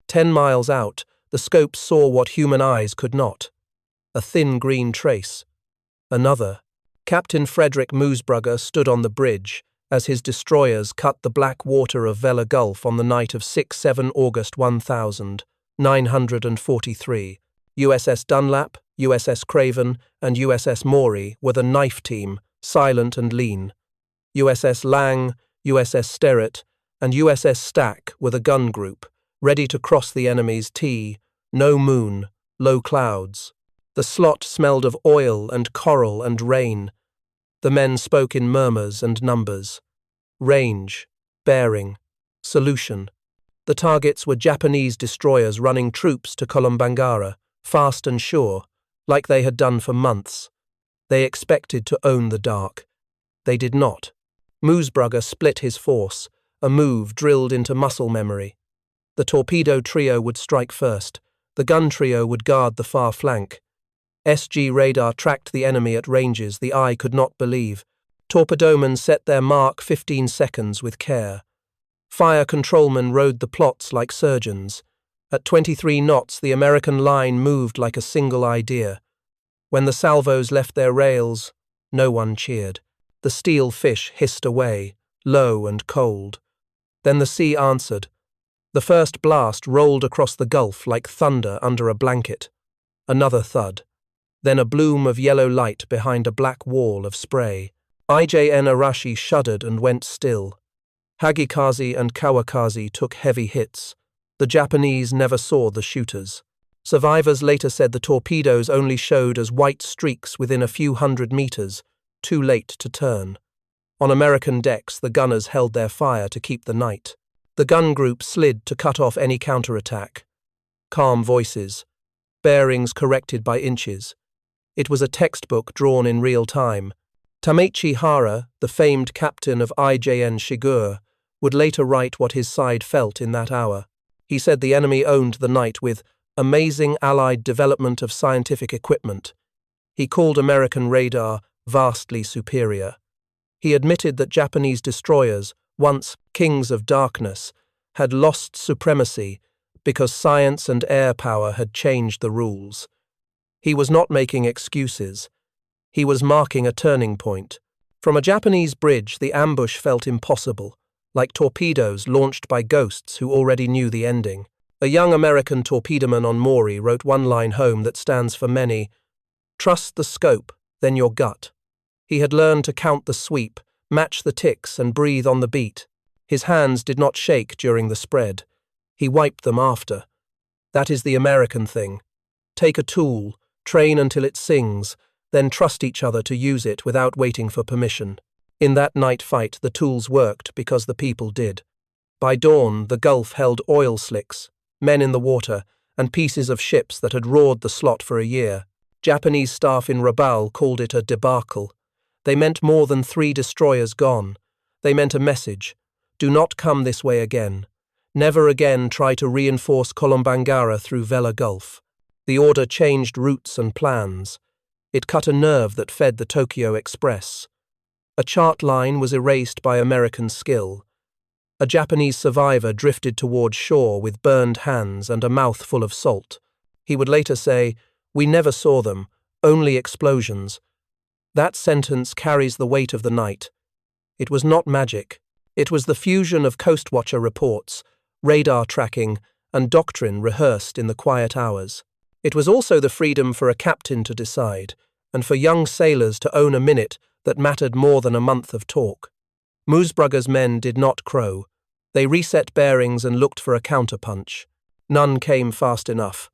10 miles out, the scopes saw what human eyes could not. A thin green trace. Another. Captain Frederick Moosbrugger stood on the bridge as his destroyers cut the black water of Vella Gulf on the night of 6-7 August 1943. USS Dunlap, USS Craven, and USS Maury were the knife team, silent and lean. USS Lang, USS Sterett, and USS Stack were the gun group, ready to cross the enemy's T, no moon, low clouds. The slot smelled of oil and coral and rain. The men spoke in murmurs and numbers. Range, bearing, solution. The targets were Japanese destroyers running troops to Kolombangara, fast and sure, like they had done for months. They expected to own the dark. They did not. Moosbrugger split his force, a move drilled into muscle memory. The torpedo trio would strike first. The gun trio would guard the far flank. SG radar tracked the enemy at ranges the eye could not believe. Torpedomen set their mark 15 seconds with care. Fire controlmen rode the plots like surgeons. At 23 knots, the American line moved like a single idea. When the salvos left their rails, no one cheered. The steel fish hissed away, low and cold. Then the sea answered. The first blast rolled across the gulf like thunder under a blanket. Another thud. Then a bloom of yellow light behind a black wall of spray. IJN Arashi shuddered and went still. Hagikaze and Kawakaze took heavy hits. The Japanese never saw the shooters. Survivors later said the torpedoes only showed as white streaks within a few hundred meters, too late to turn. On American decks, the gunners held their fire to keep the night. The gun group slid to cut off any counterattack. Calm voices. Bearings corrected by inches. It was a textbook drawn in real time. Tamechi Hara, the famed captain of IJN Shigur, would later write what his side felt in that hour. He said the enemy owned the night with amazing Allied development of scientific equipment. He called American radar vastly superior. He admitted that Japanese destroyers, once kings of darkness, had lost supremacy because science and air power had changed the rules. He was not making excuses. He was marking a turning point. From a Japanese bridge, the ambush felt impossible, like torpedoes launched by ghosts who already knew the ending. A young American torpedoman on Maury wrote one line home that stands for many: "Trust the scope, then your gut." He had learned to count the sweep, match the ticks, and breathe on the beat. His hands did not shake during the spread. He wiped them after. That is the American thing. Take a tool, train until it sings, then trust each other to use it without waiting for permission. In that night fight, the tools worked because the people did. By dawn, the Gulf held oil slicks, men in the water, and pieces of ships that had roared the slot for a year. Japanese staff in Rabaul called it a debacle. They meant more than 3 destroyers gone. They meant a message. Do not come this way again. Never again try to reinforce Kolombangara through Vella Gulf. The order changed routes and plans. It cut a nerve that fed the Tokyo Express. A chart line was erased by American skill. A Japanese survivor drifted toward shore with burned hands and a mouth full of salt. He would later say, "We never saw them, only explosions." That sentence carries the weight of the night. It was not magic. It was the fusion of Coastwatcher reports, radar tracking, and doctrine rehearsed in the quiet hours. It was also the freedom for a captain to decide, and for young sailors to own a minute that mattered more than a month of talk. Moosbrugger's men did not crow. They reset bearings and looked for a counterpunch. None came fast enough.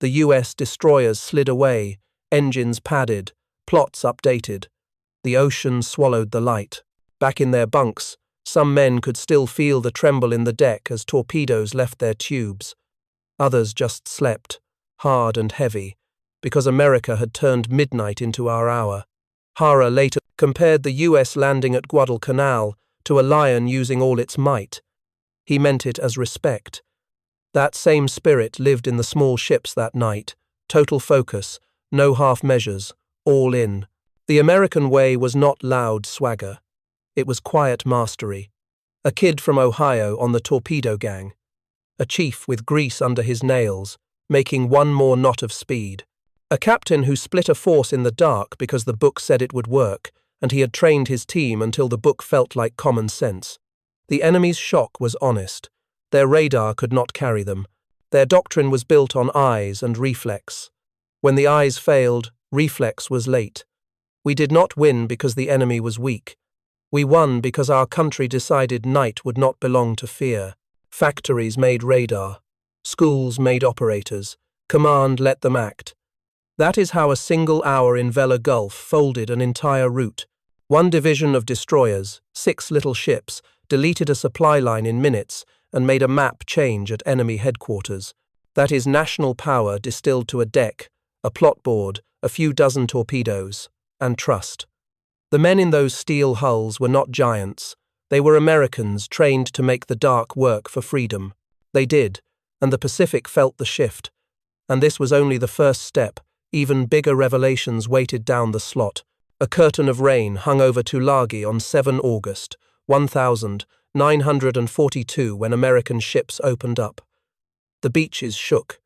The US destroyers slid away, engines padded, plots updated. The ocean swallowed the light. Back in their bunks, some men could still feel the tremble in the deck as torpedoes left their tubes. Others just slept, hard and heavy, because America had turned midnight into our hour. Hara later compared the US landing at Guadalcanal to a lion using all its might. He meant it as respect. That same spirit lived in the small ships that night. Total focus, no half measures, all in. The American way was not loud swagger. It was quiet mastery. A kid from Ohio on the torpedo gang. a chief with grease under his nails, making one more knot of speed. A captain who split a force in the dark because the book said it would work, and he had trained his team until the book felt like common sense. The enemy's shock was honest. Their radar could not carry them. Their doctrine was built on eyes and reflex. When the eyes failed, reflex was late. We did not win because the enemy was weak. We won because our country decided night would not belong to fear. Factories made radar. Schools made operators. Command let them act. That is how a single hour in Vela Gulf folded an entire route. One division of destroyers, 6 little ships, deleted a supply line in minutes and made a map change at enemy headquarters. That is national power distilled to a deck, a plot board, a few dozen torpedoes, and trust. The men in those steel hulls were not giants. They were Americans trained to make the dark work for freedom. They did, and the Pacific felt the shift. And this was only the first step. Even bigger revelations waited down the slot. A curtain of rain hung over Tulagi on 7 August, 1942 when American ships opened up. The beaches shook.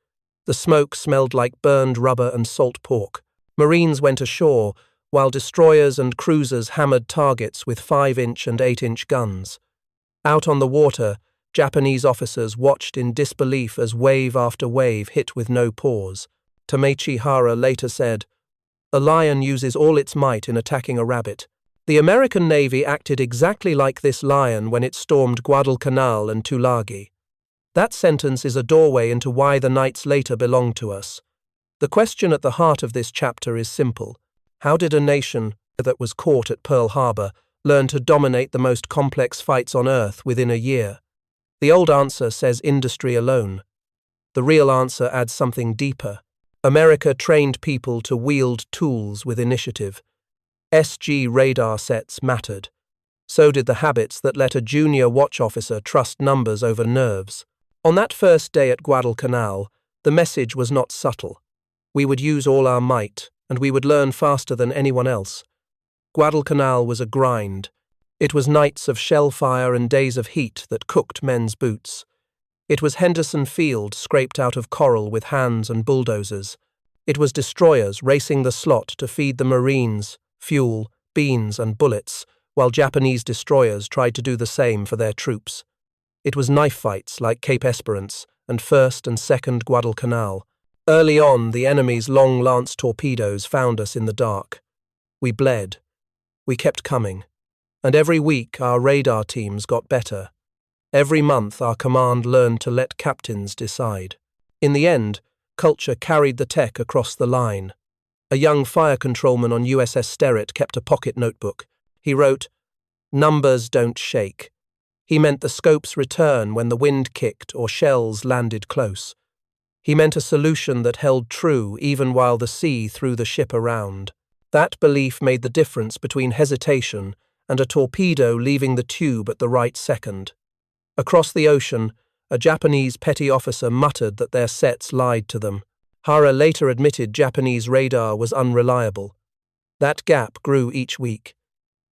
The smoke smelled like burned rubber and salt pork. Marines went ashore, while destroyers and cruisers hammered targets with 5-inch and 8-inch guns. Out on the water, Japanese officers watched in disbelief as wave after wave hit with no pause. Tamechi Hara later said, "A lion uses all its might in attacking a rabbit." The American Navy acted exactly like this lion when it stormed Guadalcanal and Tulagi. That sentence is a doorway into why the nights later belong to us. The question at the heart of this chapter is simple. How did a nation that was caught at Pearl Harbor learn to dominate the most complex fights on Earth within a year? The old answer says industry alone. The real answer adds something deeper. America trained people to wield tools with initiative. SG radar sets mattered. So did the habits that let a junior watch officer trust numbers over nerves. On that first day at Guadalcanal, the message was not subtle. We would use all our might, and we would learn faster than anyone else. Guadalcanal was a grind. It was nights of shellfire and days of heat that cooked men's boots. It was Henderson Field scraped out of coral with hands and bulldozers. It was destroyers racing the slot to feed the Marines fuel, beans, and bullets, while Japanese destroyers tried to do the same for their troops. It was knife fights like Cape Esperance and 1st and 2nd Guadalcanal. Early on, the enemy's long lance torpedoes found us in the dark. We bled. We kept coming. And every week, our radar teams got better. Every month, our command learned to let captains decide. In the end, culture carried the tech across the line. A young fire controlman on USS Sterett kept a pocket notebook. He wrote, "Numbers don't shake." He meant the scope's return when the wind kicked or shells landed close. He meant a solution that held true even while the sea threw the ship around. That belief made the difference between hesitation and a torpedo leaving the tube at the right second. Across the ocean, a Japanese petty officer muttered that their sets lied to them. Hara later admitted Japanese radar was unreliable. That gap grew each week.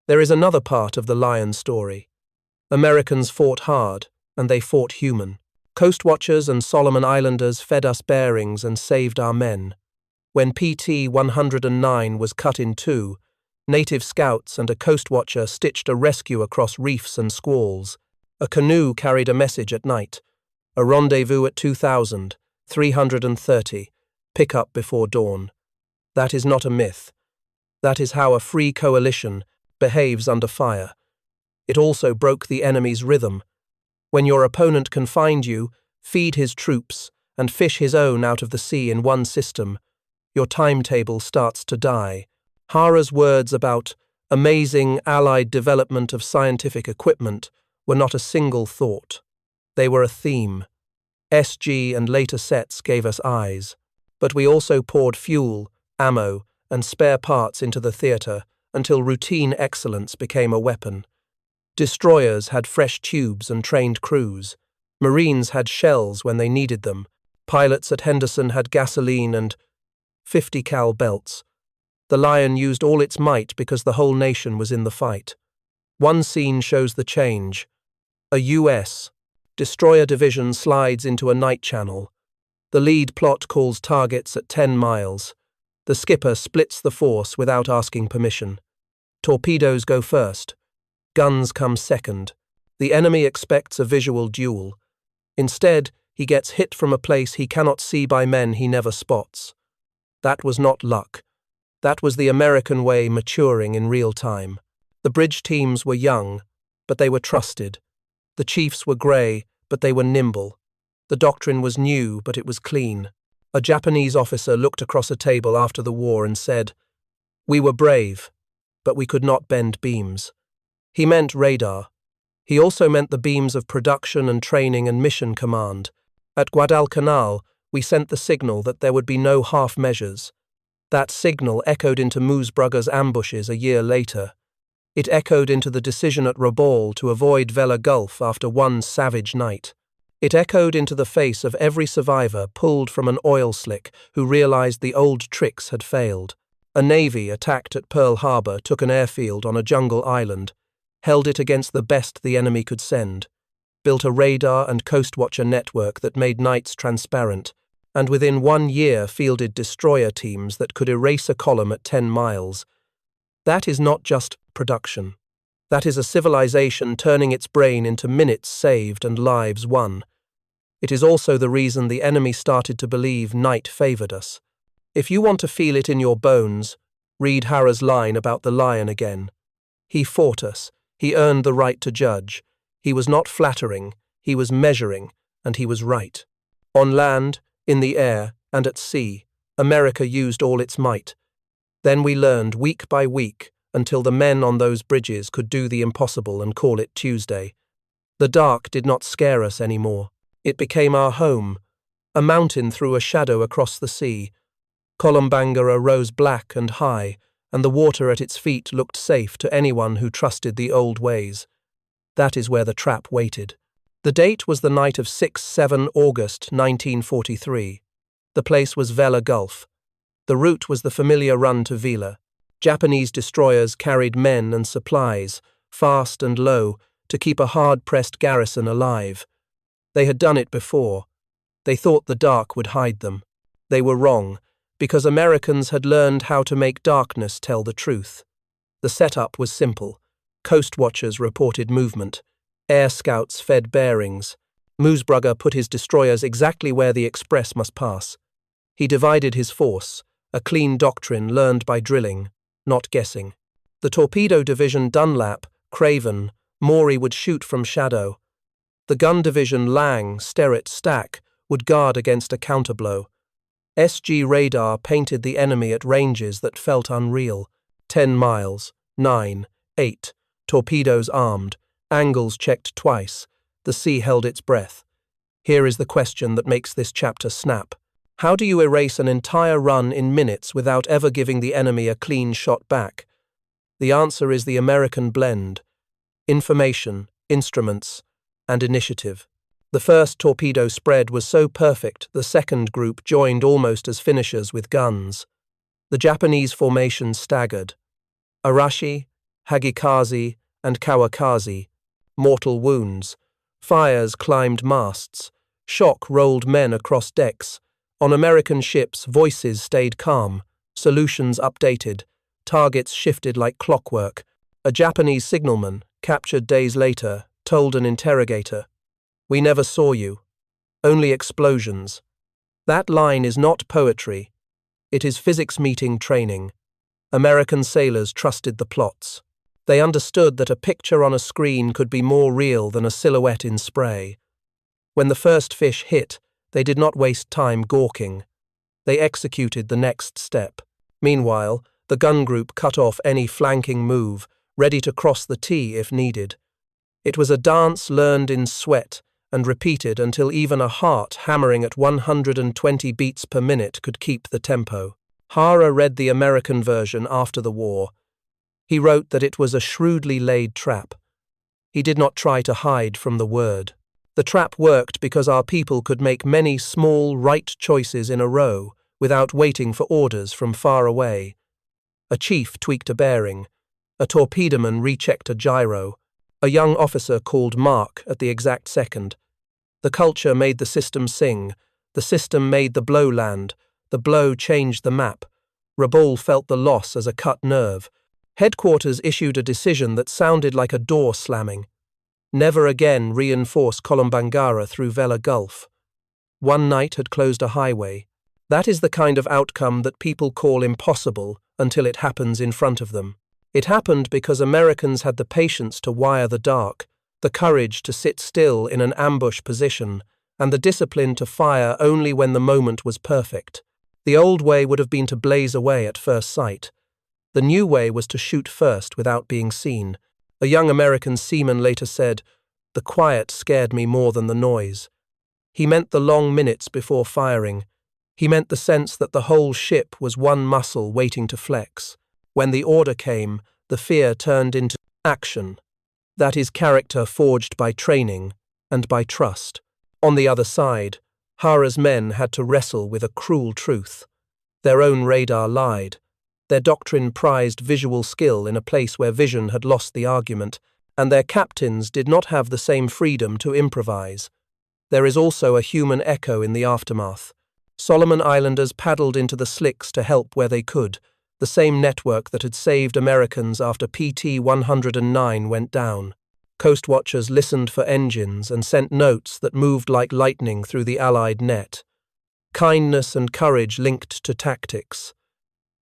There is another part of the lion story. Americans fought hard, and they fought human. Coast Watchers and Solomon Islanders fed us bearings and saved our men. When PT 109 was cut in two, native scouts and a Coast Watcher stitched a rescue across reefs and squalls. A canoe carried a message at night. A rendezvous at 2,330. Pick up before dawn. That is not a myth. That is how a free coalition behaves under fire. It also broke the enemy's rhythm. When your opponent can find you, feed his troops, and fish his own out of the sea in one system, your timetable starts to die. Hara's words about amazing Allied development of scientific equipment were not a single thought. They were a theme. SG and later sets gave us eyes, but we also poured fuel, ammo, and spare parts into the theatre until routine excellence became a weapon. Destroyers had fresh tubes and trained crews. Marines had shells when they needed them. Pilots at Henderson had gasoline and 50 cal belts. The Lion used all its might because the whole nation was in the fight. One scene shows the change. A U.S. Destroyer Division slides into a night channel. The lead plot calls targets at 10 miles. The skipper splits the force without asking permission. Torpedoes go first. Guns come second. The enemy expects a visual duel. Instead, he gets hit from a place he cannot see by men he never spots. That was not luck. That was the American way maturing in real time. The bridge teams were young, but they were trusted. The chiefs were grey, but they were nimble. The doctrine was new, but it was clean. A Japanese officer looked across a table after the war and said, "We were brave, but we could not bend beams." He meant radar. He also meant the beams of production and training and mission command. At Guadalcanal, we sent the signal that there would be no half measures. That signal echoed into Moosbrugger's ambushes a year later. It echoed into the decision at Rabaul to avoid Vella Gulf after one savage night. It echoed into the face of every survivor pulled from an oil slick who realized the old tricks had failed. A navy attacked at Pearl Harbor took an airfield on a jungle island, held it against the best the enemy could send, built a radar and coastwatcher network that made nights transparent, and within 1 year fielded destroyer teams that could erase a column at 10 miles. That is not just production. That is a civilization turning its brain into minutes saved and lives won. It is also the reason the enemy started to believe night favored us. If you want to feel it in your bones, read Hara's line about the lion again. He fought us. He earned the right to judge. He was not flattering. He was measuring, and he was right. On land, in the air, and at sea, America used all its might. Then we learned week by week, until the men on those bridges could do the impossible and call it Tuesday. The dark did not scare us anymore. It became our home. A mountain threw a shadow across the sea. Kolombangara rose black and high, and the water at its feet looked safe to anyone who trusted the old ways. That is where the trap waited. The date was the night of 6-7 August 1943. The place was Vella Gulf. The route was the familiar run to Vila. Japanese destroyers carried men and supplies, fast and low, to keep a hard-pressed garrison alive. They had done it before. They thought the dark would hide them. They were wrong, because Americans had learned how to make darkness tell the truth. The setup was simple. Coast watchers reported movement. Air scouts fed bearings. Moosbrugger put his destroyers exactly where the express must pass. He divided his force, a clean doctrine learned by drilling, not guessing. The torpedo division Dunlap, Craven, Maury would shoot from shadow. The gun division Lang, Sterrett, Stack would guard against a counterblow. SG radar painted the enemy at ranges that felt unreal. 10 miles, 9, 8, torpedoes armed, angles checked twice. The sea held its breath. Here is the question that makes this chapter snap. How do you erase an entire run in minutes without ever giving the enemy a clean shot back? The answer is the American blend: information, instruments, and initiative. The first torpedo spread was so perfect the second group joined almost as finishers with guns. The Japanese formation staggered. Arashi, Hagikaze, and Kawakaze. Mortal wounds. Fires climbed masts. Shock rolled men across decks. On American ships, voices stayed calm, solutions updated, targets shifted like clockwork. A Japanese signalman, captured days later, told an interrogator, "We never saw you. Only explosions." That line is not poetry. It is physics meeting training. American sailors trusted the plots. They understood that a picture on a screen could be more real than a silhouette in spray. When the first fish hit, they did not waste time gawking. They executed the next step. Meanwhile, the gun group cut off any flanking move, ready to cross the T if needed. It was a dance learned in sweat and repeated until even a heart hammering at 120 beats per minute could keep the tempo. Hara read the American version after the war. He wrote that it was a shrewdly laid trap. He did not try to hide from the word. The trap worked because our people could make many small, right choices in a row without waiting for orders from far away. A chief tweaked a bearing. A torpedoman rechecked a gyro. A young officer called Mark at the exact second. The culture made the system sing. The system made the blow land. The blow changed the map. Rabaul felt the loss as a cut nerve. Headquarters issued a decision that sounded like a door slamming. Never again reinforce Kolombangara through Vela Gulf. One night had closed a highway. That is the kind of outcome that people call impossible until it happens in front of them. It happened because Americans had the patience to wire the dark, the courage to sit still in an ambush position, and the discipline to fire only when the moment was perfect. The old way would have been to blaze away at first sight. The new way was to shoot first without being seen. A young American seaman later said, "The quiet scared me more than the noise." He meant the long minutes before firing. He meant the sense that the whole ship was one muscle waiting to flex. When the order came, the fear turned into action. That is character forged by training and by trust. On the other side, Hara's men had to wrestle with a cruel truth. Their own radar lied. Their doctrine prized visual skill in a place where vision had lost the argument, and their captains did not have the same freedom to improvise. There is also a human echo in the aftermath. Solomon Islanders paddled into the slicks to help where they could, the same network that had saved Americans after PT-109 went down. Coast watchers listened for engines and sent notes that moved like lightning through the Allied net. Kindness and courage linked to tactics.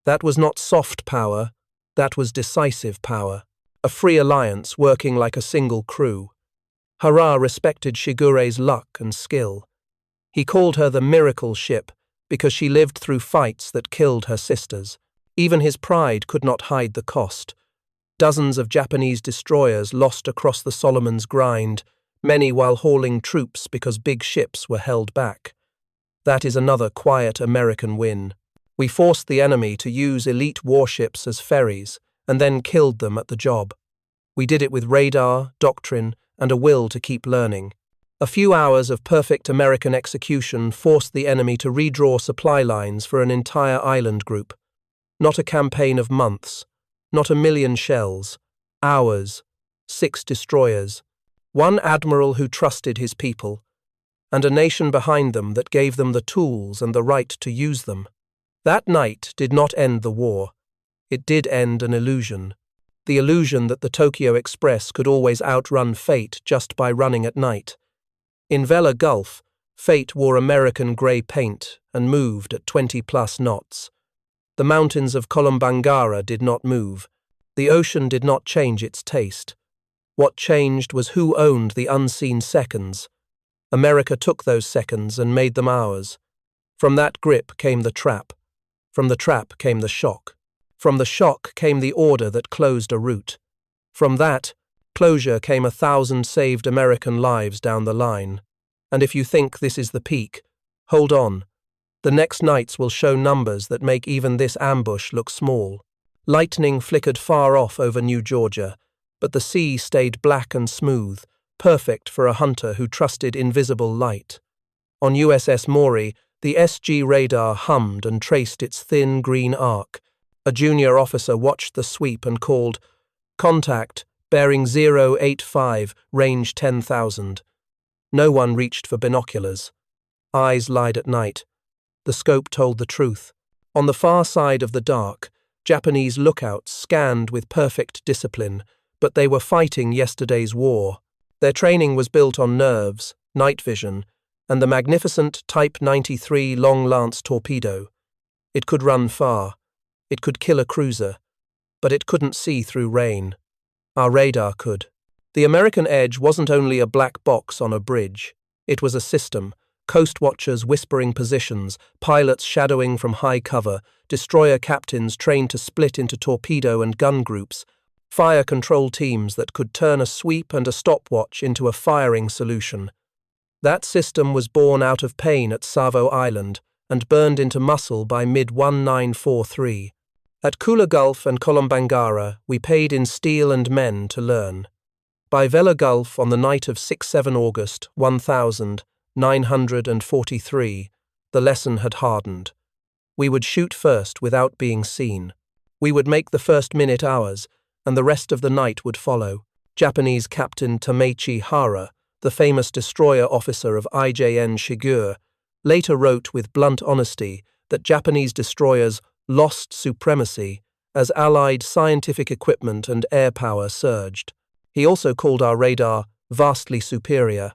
That was not soft power, that was decisive power. A free alliance working like a single crew. Hara respected Shigure's luck and skill. He called her the miracle ship because she lived through fights that killed her sisters. Even his pride could not hide the cost. Dozens of Japanese destroyers lost across the Solomon's grind, many while hauling troops because big ships were held back. That is another quiet American win. We forced the enemy to use elite warships as ferries and then killed them at the job. We did it with radar, doctrine, and a will to keep learning. A few hours of perfect American execution forced the enemy to redraw supply lines for an entire island group. Not a campaign of months, not 1,000,000 shells, hours, 6 destroyers, one admiral who trusted his people, and a nation behind them that gave them the tools and the right to use them. That night did not end the war. It did end an illusion. The illusion that the Tokyo Express could always outrun fate just by running at night. In Vela Gulf, fate wore American grey paint and moved at 20+ knots. The mountains of Kolombangara did not move. The ocean did not change its taste. What changed was who owned the unseen seconds. America took those seconds and made them ours. From that grip came the trap. From the trap came the shock. From the shock came the order that closed a route. From that closure came 1,000 saved American lives down the line. And if you think this is the peak, hold on. The next nights will show numbers that make even this ambush look small. Lightning flickered far off over New Georgia, but the sea stayed black and smooth, perfect for a hunter who trusted invisible light. On USS Maury, the SG radar hummed and traced its thin green arc. A junior officer watched the sweep and called, "Contact, bearing 085, range 10,000. No one reached for binoculars. Eyes lied at night. The scope told the truth. On the far side of the dark, Japanese lookouts scanned with perfect discipline, but they were fighting yesterday's war. Their training was built on nerves, night vision, and the magnificent Type 93 Long Lance torpedo. It could run far. It could kill a cruiser, but it couldn't see through rain. Our radar could. The American Edge wasn't only a black box on a bridge. It was a system. Coast watchers whispering positions, pilots shadowing from high cover, destroyer captains trained to split into torpedo and gun groups, fire control teams that could turn a sweep and a stopwatch into a firing solution. That system was born out of pain at Savo Island and burned into muscle by mid-1943. At Kula Gulf and Kolombangara, we paid in steel and men to learn. By Vela Gulf on the night of 6-7 August 1943, the lesson had hardened. We would shoot first without being seen. We would make the first minute ours, and the rest of the night would follow. Japanese Captain Tamechi Hara, the famous destroyer officer of IJN Shigur, later wrote with blunt honesty that Japanese destroyers lost supremacy as Allied scientific equipment and air power surged. He also called our radar vastly superior.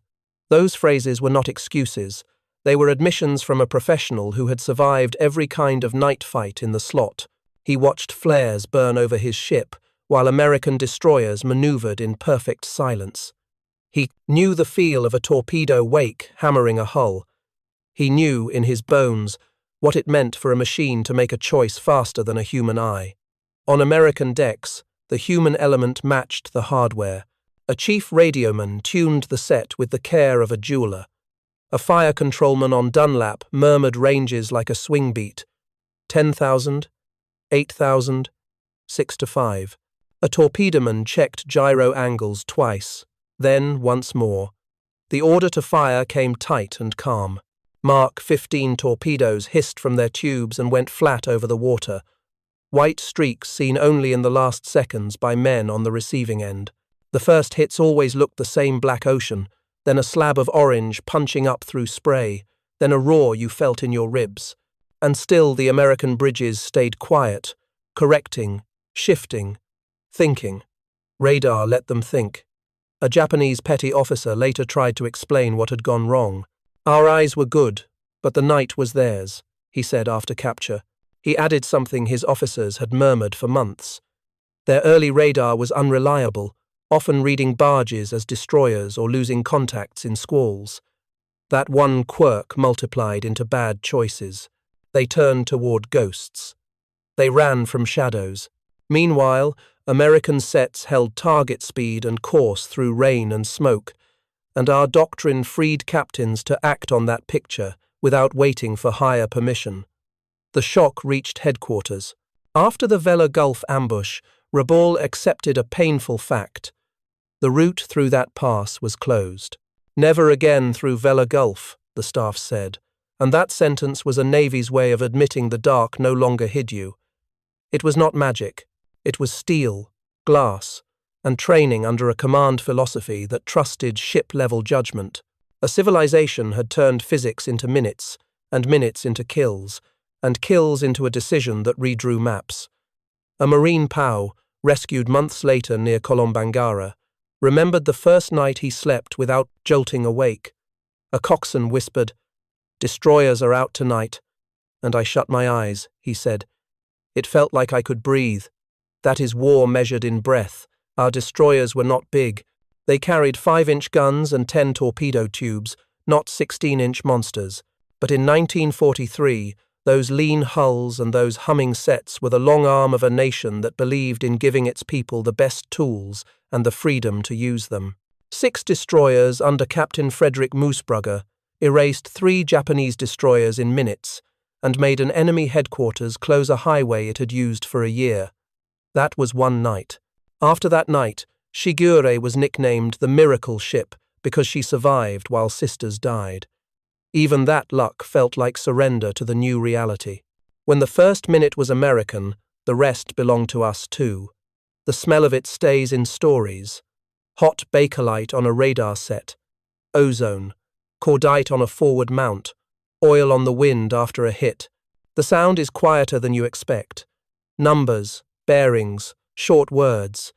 Those phrases were not excuses. They were admissions from a professional who had survived every kind of night fight in the slot. He watched flares burn over his ship, while American destroyers maneuvered in perfect silence. He knew the feel of a torpedo wake hammering a hull. He knew, in his bones, what it meant for a machine to make a choice faster than a human eye. On American decks, the human element matched the hardware. A chief radioman tuned the set with the care of a jeweler. A fire controlman on Dunlap murmured ranges like a swing beat. 10,000, 8,000, 6 to 5. A torpedoman checked gyro angles twice, then once more. The order to fire came tight and calm. Mark 15 torpedoes hissed from their tubes and went flat over the water. White streaks seen only in the last seconds by men on the receiving end. The first hits always looked the same black ocean, then a slab of orange punching up through spray, then a roar you felt in your ribs. And still the American bridges stayed quiet, correcting, shifting, thinking. Radar let them think. A Japanese petty officer later tried to explain what had gone wrong. "Our eyes were good, but the night was theirs," he said after capture. He added something his officers had murmured for months. Their early radar was unreliable, often reading barges as destroyers or losing contacts in squalls. That one quirk multiplied into bad choices. They turned toward ghosts. They ran from shadows. Meanwhile, American sets held target speed and course through rain and smoke, and our doctrine freed captains to act on that picture without waiting for higher permission. The shock reached headquarters. After the Vela Gulf ambush, Rabal accepted a painful fact. The route through that pass was closed. "Never again through Vela Gulf," the staff said, and that sentence was a Navy's way of admitting the dark no longer hid you. It was not magic. It was steel, glass, and training under a command philosophy that trusted ship-level judgment. A civilization had turned physics into minutes, and minutes into kills, and kills into a decision that redrew maps. A Marine POW, rescued months later near Kolombangara, remembered the first night he slept without jolting awake. A coxswain whispered, "Destroyers are out tonight," and I shut my eyes, he said. It felt like I could breathe. That is war measured in breath. Our destroyers were not big. They carried 5-inch guns and 10 torpedo tubes, not 16-inch monsters. But in 1943, those lean hulls and those humming sets were the long arm of a nation that believed in giving its people the best tools and the freedom to use them. 6 destroyers under Captain Frederick Moosbrugger erased 3 Japanese destroyers in minutes and made an enemy headquarters close a highway it had used for a year. That was one night. After that night, Shigure was nicknamed the Miracle Ship because she survived while sisters died. Even that luck felt like surrender to the new reality. When the first minute was American, the rest belonged to us too. The smell of it stays in stories. Hot Bakelite on a radar set, ozone, cordite on a forward mount, oil on the wind after a hit. The sound is quieter than you expect. Numbers, bearings, short words.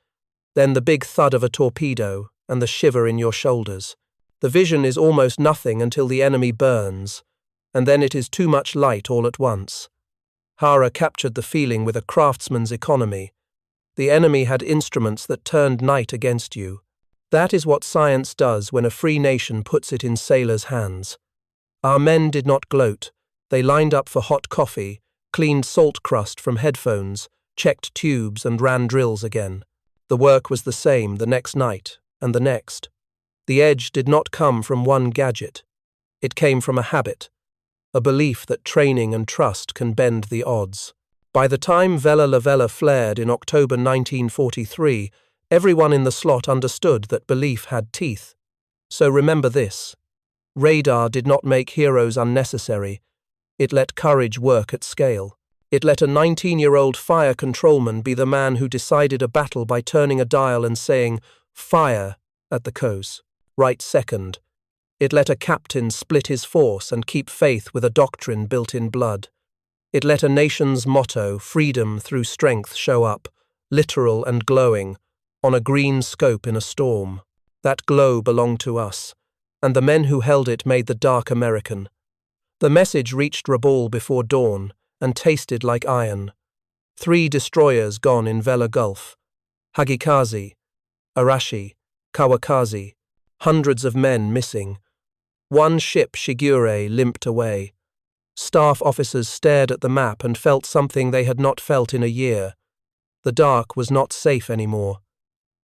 Then the big thud of a torpedo and the shiver in your shoulders. The vision is almost nothing until the enemy burns, and then it is too much light all at once. Hara captured the feeling with a craftsman's economy. The enemy had instruments that turned night against you. That is what science does when a free nation puts it in sailors' hands. Our men did not gloat. They lined up for hot coffee, cleaned salt crust from headphones, checked tubes and ran drills again. The work was the same the next night and the next. The edge did not come from one gadget. It came from a habit, a belief that training and trust can bend the odds. By the time Vela La Vela flared in October 1943, everyone in the slot understood that belief had teeth. So remember this. Radar did not make heroes unnecessary. It let courage work at scale. It let a 19-year-old fire controlman be the man who decided a battle by turning a dial and saying, "Fire," at the coast. right second. It let a captain split his force and keep faith with a doctrine built in blood. It let a nation's motto, freedom through strength, show up, literal and glowing, on a green scope in a storm. That glow belonged to us, and the men who held it made the dark American. The message reached Rabaul before dawn and tasted like iron. 3 destroyers gone in Vela Gulf. Hagikaze, Arashi, Kawakaze, hundreds of men missing. 1 ship, Shigure, limped away. Staff officers stared at the map and felt something they had not felt in a year. The dark was not safe anymore.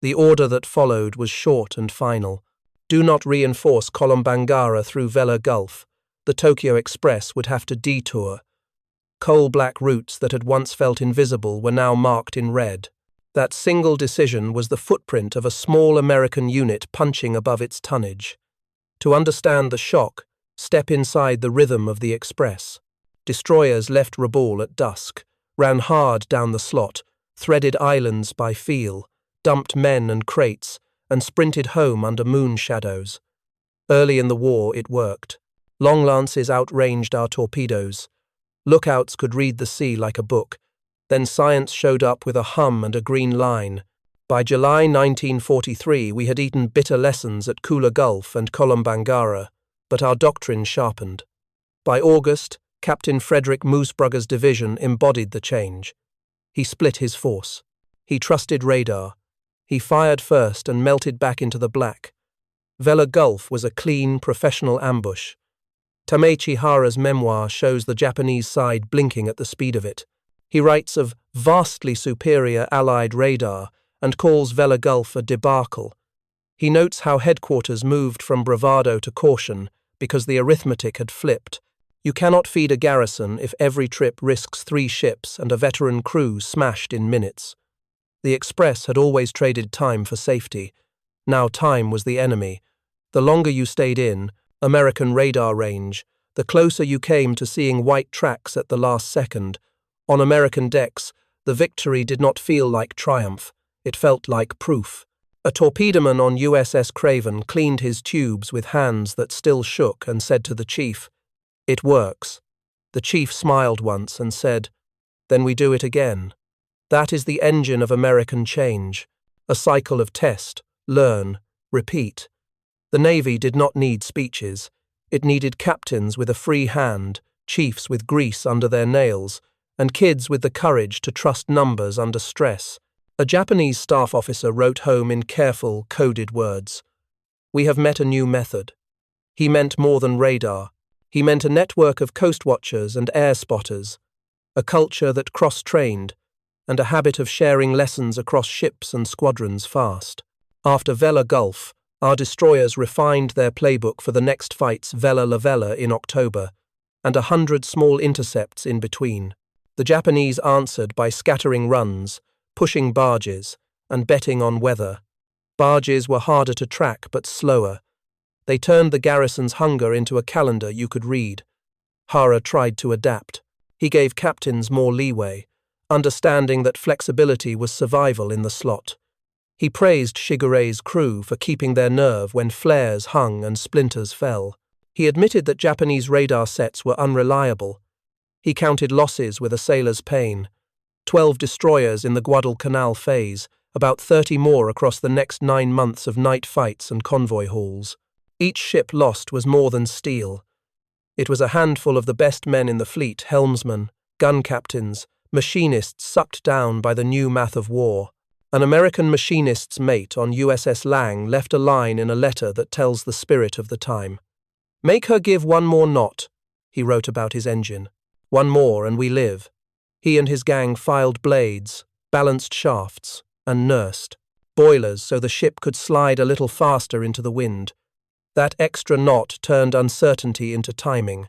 The order that followed was short and final. Do not reinforce Kolombangara through Vela Gulf. The Tokyo Express would have to detour. Coal-black routes that had once felt invisible were now marked in red. That single decision was the footprint of a small American unit punching above its tonnage. To understand the shock, step inside the rhythm of the Express. Destroyers left Rabaul at dusk, ran hard down the slot, threaded islands by feel, dumped men and crates, and sprinted home under moon shadows. Early in the war it worked. Long lances outranged our torpedoes. Lookouts could read the sea like a book. Then science showed up with a hum and a green line. By July 1943 we had eaten bitter lessons at Kula Gulf and Kolombangara, but our doctrine sharpened. By August, Captain Frederick Moosbrugger's division embodied the change. He split his force. He trusted radar. He fired first and melted back into the black. Vela Gulf was a clean, professional ambush. Tamechi Hara's memoir shows the Japanese side blinking at the speed of it. He writes of vastly superior Allied radar and calls Vela Gulf a debacle. He notes how headquarters moved from bravado to caution because the arithmetic had flipped. You cannot feed a garrison if every trip risks 3 ships and a veteran crew smashed in minutes. The Express had always traded time for safety. Now time was the enemy. The longer you stayed in, American radar range, the closer you came to seeing white tracks at the last second. On American decks, the victory did not feel like triumph. It felt like proof. A torpedoman on USS Craven cleaned his tubes with hands that still shook and said to the chief, "It works." The chief smiled once and said, "Then we do it again." That is the engine of American change, a cycle of test, learn, repeat. The Navy did not need speeches. It needed captains with a free hand, chiefs with grease under their nails, and kids with the courage to trust numbers under stress. A Japanese staff officer wrote home in careful, coded words. "We have met a new method." He meant more than radar. He meant a network of coast watchers and air spotters, a culture that cross-trained, and a habit of sharing lessons across ships and squadrons fast. After Vela Gulf, our destroyers refined their playbook for the next fights Vela La Vela in October, and 100 small intercepts in between. The Japanese answered by scattering runs, pushing barges, and betting on weather. Barges were harder to track but slower. They turned the garrison's hunger into a calendar you could read. Hara tried to adapt. He gave captains more leeway, understanding that flexibility was survival in the slot. He praised Shigure's crew for keeping their nerve when flares hung and splinters fell. He admitted that Japanese radar sets were unreliable. He counted losses with a sailor's pain. 12 destroyers in the Guadalcanal phase, about 30 more across the next 9 months of night fights and convoy hauls. Each ship lost was more than steel. It was a handful of the best men in the fleet, helmsmen, gun captains, machinists sucked down by the new math of war. An American machinist's mate on USS Lang left a line in a letter that tells the spirit of the time. "Make her give 1 more knot," he wrote about his engine. 1 more and we live. He and his gang filed blades, balanced shafts, and nursed boilers so the ship could slide a little faster into the wind. That extra knot turned uncertainty into timing.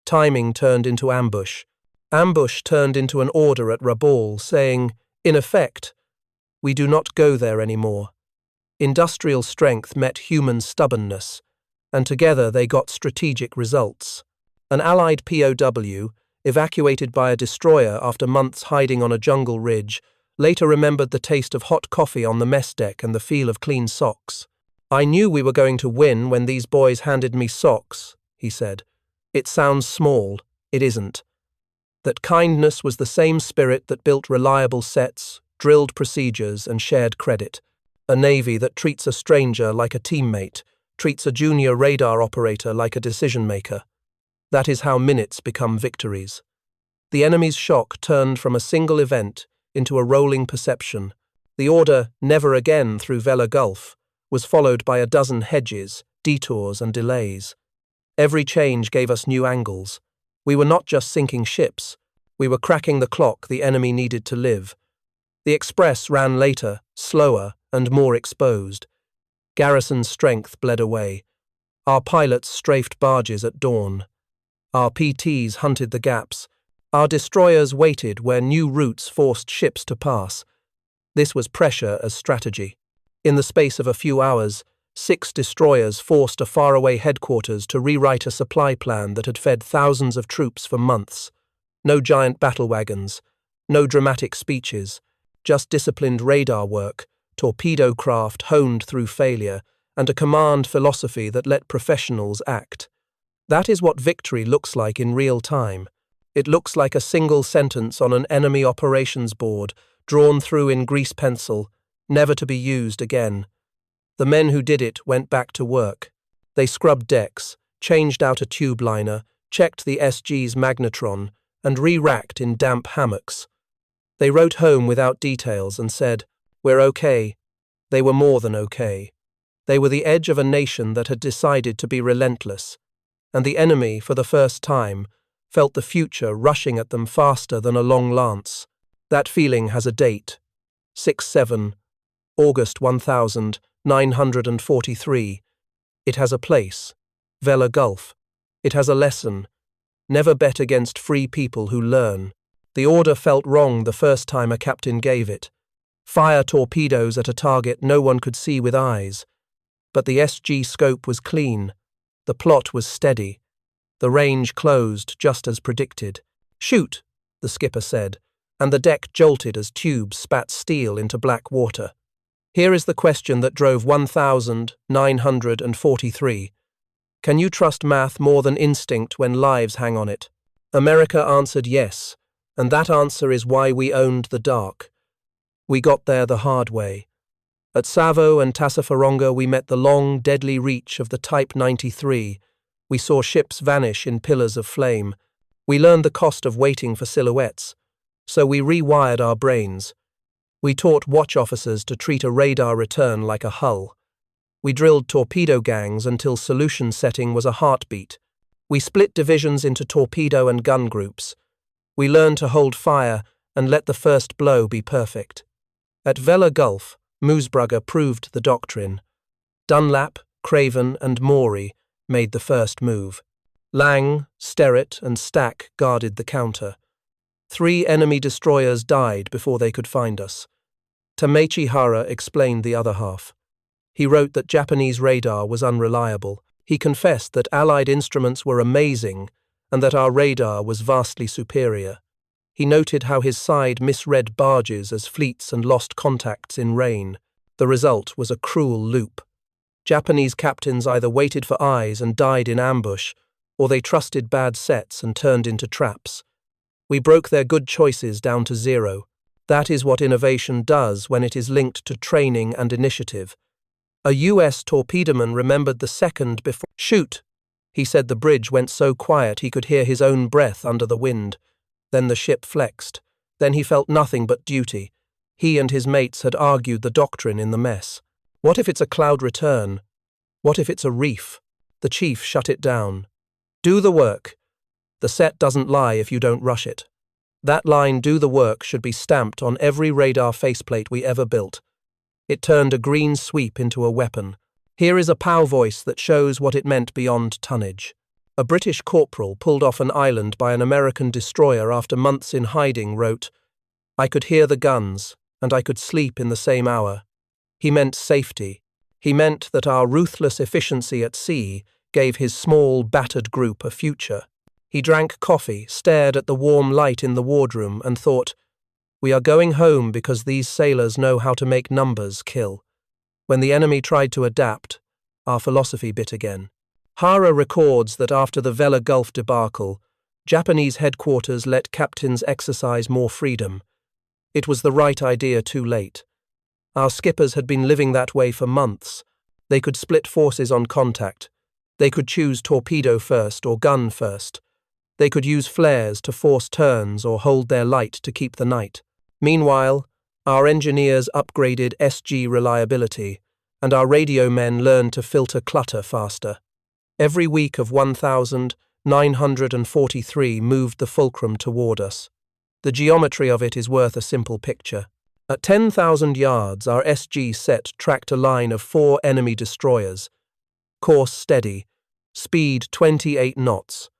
Timing turned into ambush. Ambush turned into an order at Rabaul saying, in effect, "We do not go there anymore." Industrial strength met human stubbornness, and together they got strategic results. An Allied POW, evacuated by a destroyer after months hiding on a jungle ridge, later remembered the taste of hot coffee on the mess deck and the feel of clean socks. "I knew we were going to win when these boys handed me socks," he said. "It sounds small. It isn't. That kindness was the same spirit that built reliable sets, drilled procedures, and shared credit. A Navy that treats a stranger like a teammate, treats a junior radar operator like a decision-maker. That is how minutes become victories." The enemy's shock turned from a single event into a rolling perception. The order, "Never again through Vela Gulf," was followed by a dozen hedges, detours, and delays. Every change gave us new angles. We were not just sinking ships. We were cracking the clock the enemy needed to live. The Express ran later, slower, and more exposed. Garrison's strength bled away. Our pilots strafed barges at dawn. Our PTs hunted the gaps. Our destroyers waited where new routes forced ships to pass. This was pressure as strategy. In the space of a few hours, 6 destroyers forced a faraway headquarters to rewrite a supply plan that had fed thousands of troops for months. No giant battle wagons, no dramatic speeches, just disciplined radar work, torpedo craft honed through failure, and a command philosophy that let professionals act. That is what victory looks like in real time. It looks like a single sentence on an enemy operations board, drawn through in grease pencil, never to be used again. The men who did it went back to work. They scrubbed decks, changed out a tube liner, checked the SG's magnetron, and re-racked in damp hammocks. They wrote home without details and said, "We're okay." They were more than okay. They were the edge of a nation that had decided to be relentless. And the enemy, for the first time, felt the future rushing at them faster than a long lance. That feeling has a date. 6/7, August 1943. It has a place. Vela Gulf. It has a lesson. Never bet against free people who learn. The order felt wrong the first time a captain gave it. Fire torpedoes at a target no one could see with eyes. But the SG scope was clean. The plot was steady. The range closed just as predicted. "Shoot," the skipper said, and the deck jolted as tubes spat steel into black water. Here is the question that drove 1943. Can you trust math more than instinct when lives hang on it? America answered yes, and that answer is why we owned the dark. We got there the hard way. At Savo and Tassafaronga we met the long, deadly reach of the Type 93. We saw ships vanish in pillars of flame. We learned the cost of waiting for silhouettes. So we rewired our brains. We taught watch officers to treat a radar return like a hull. We drilled torpedo gangs until solution setting was a heartbeat. We split divisions into torpedo and gun groups. We learned to hold fire and let the first blow be perfect. At Vela Gulf, Moosbrugger proved the doctrine. Dunlap, Craven, and Morey made the first move. Lang, Sterrett, and Stack guarded the counter. 3 enemy destroyers died before they could find us. Tamechi Hara explained the other half. He wrote that Japanese radar was unreliable. He confessed that Allied instruments were amazing and that our radar was vastly superior. He noted how his side misread barges as fleets and lost contacts in rain. The result was a cruel loop. Japanese captains either waited for eyes and died in ambush, or they trusted bad sets and turned into traps. We broke their good choices down to 0. That is what innovation does when it is linked to training and initiative. A US torpedoman remembered the second before. "Shoot," he said. The bridge went so quiet he could hear his own breath under the wind. Then the ship flexed. Then he felt nothing but duty. He and his mates had argued the doctrine in the mess. What if it's a cloud return? What if it's a reef? The chief shut it down. "Do the work. The set doesn't lie if you don't rush it." That line, "do the work," should be stamped on every radar faceplate we ever built. It turned a green sweep into a weapon. Here is a POW voice that shows what it meant beyond tonnage. A British corporal pulled off an island by an American destroyer after months in hiding wrote, "I could hear the guns, and I could sleep in the same hour." He meant safety. He meant that our ruthless efficiency at sea gave his small, battered group a future. He drank coffee, stared at the warm light in the wardroom, and thought, "We are going home because these sailors know how to make numbers kill." When the enemy tried to adapt, our philosophy bit again. Hara records that after the Vela Gulf debacle, Japanese headquarters let captains exercise more freedom. It was the right idea too late. Our skippers had been living that way for months. They could split forces on contact. They could choose torpedo first or gun first. They could use flares to force turns or hold their light to keep the night. Meanwhile, our engineers upgraded SG reliability, and our radio men learned to filter clutter faster. Every week of 1,943 moved the fulcrum toward us. The geometry of it is worth a simple picture. At 10,000 yards, our SG set tracked a line of 4 enemy destroyers. Course steady, speed 28 knots.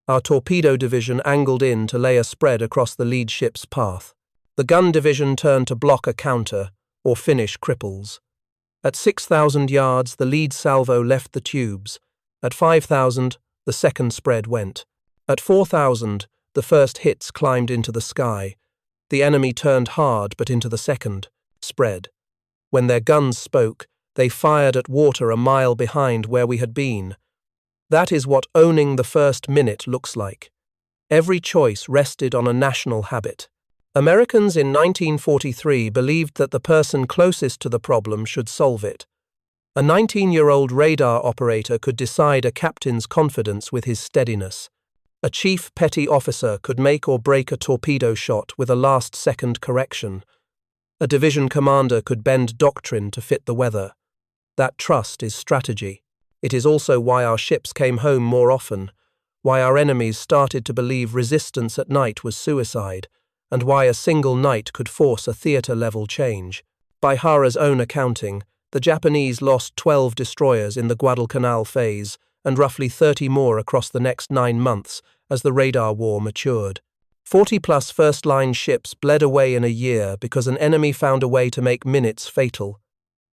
Our torpedo division angled in to lay a spread across the lead ship's path. The gun division turned to block a counter or finish cripples. At 6,000 yards, the lead salvo left the tubes. At 5,000, the second spread went. At 4,000, the first hits climbed into the sky. The enemy turned hard but into the second spread. When their guns spoke, they fired at water a mile behind where we had been. That is what owning the first minute looks like. Every choice rested on a national habit. Americans in 1943 believed that the person closest to the problem should solve it. A 19-year-old radar operator could decide a captain's confidence with his steadiness. A chief petty officer could make or break a torpedo shot with a last-second correction. A division commander could bend doctrine to fit the weather. That trust is strategy. It is also why our ships came home more often, why our enemies started to believe resistance at night was suicide, and why a single night could force a theater-level change. By Hara's own accounting, the Japanese lost 12 destroyers in the Guadalcanal phase and roughly 30 more across the next 9 months as the radar war matured. 40-plus first-line ships bled away in a year because an enemy found a way to make minutes fatal.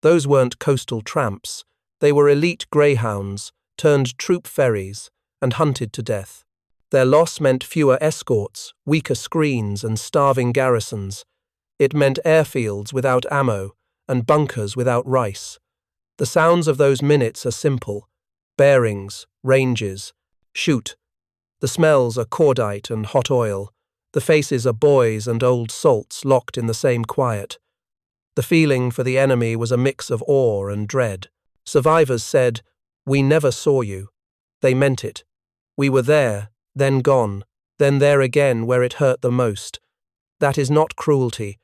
Those weren't coastal tramps. They were elite greyhounds, turned troop ferries, and hunted to death. Their loss meant fewer escorts, weaker screens, and starving garrisons. It meant airfields without ammo and bunkers without rice. The sounds of those minutes are simple. Bearings, ranges, shoot. The smells are cordite and hot oil. The faces are boys and old salts locked in the same quiet. The feeling for the enemy was a mix of awe and dread. Survivors said, "We never saw you." They meant it. We were there, then gone, then there again where it hurt the most. That is not cruelty.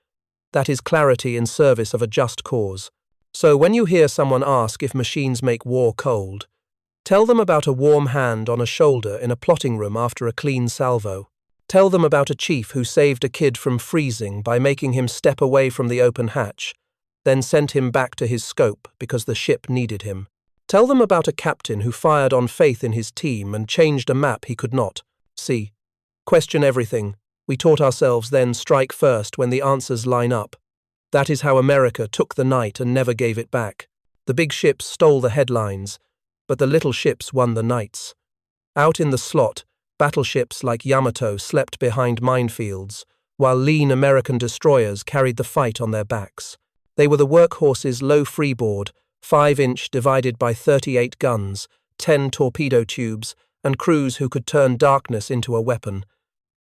That is clarity in service of a just cause. So when you hear someone ask if machines make war cold, tell them about a warm hand on a shoulder in a plotting room after a clean salvo. Tell them about a chief who saved a kid from freezing by making him step away from the open hatch, then sent him back to his scope because the ship needed him. Tell them about a captain who fired on faith in his team and changed a map he could not see. Question everything. We taught ourselves then strike first when the answers line up. That is how America took the night and never gave it back. The big ships stole the headlines, but the little ships won the nights. Out in the slot, battleships like Yamato slept behind minefields, while lean American destroyers carried the fight on their backs. They were the workhorses low freeboard, 5-inch divided by 38 guns, 10 torpedo tubes, and crews who could turn darkness into a weapon.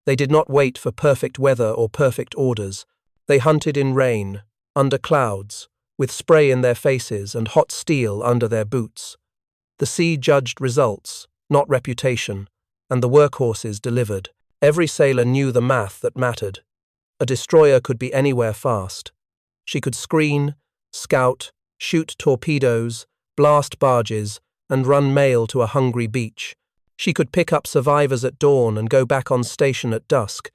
They did not wait for perfect weather or perfect orders. They hunted in rain, under clouds, with spray in their faces and hot steel under their boots. The sea judged results, not reputation, and the workhorses delivered. Every sailor knew the math that mattered. A destroyer could be anywhere fast. She could screen, scout, shoot torpedoes, blast barges, and run mail to a hungry beach. She could pick up survivors at dawn and go back on station at dusk.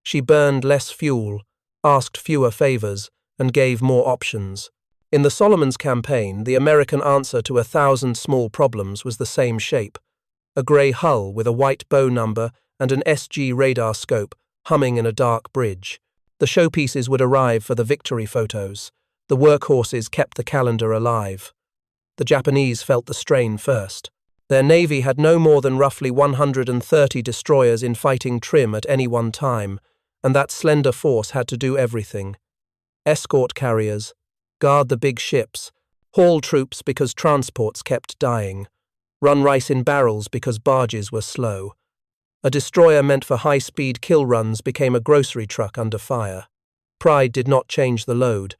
She burned less fuel, asked fewer favors, and gave more options. In the Solomons campaign, the American answer to 1,000 small problems was the same shape. A grey hull with a white bow number and an SG radar scope humming in a dark bridge. The showpieces would arrive for the victory photos. The workhorses kept the calendar alive. The Japanese felt the strain first. Their navy had no more than roughly 130 destroyers in fighting trim at any one time, and that slender force had to do everything. Escort carriers, guard the big ships, haul troops because transports kept dying, run rice in barrels because barges were slow. A destroyer meant for high-speed kill runs became a grocery truck under fire. Pride did not change the load.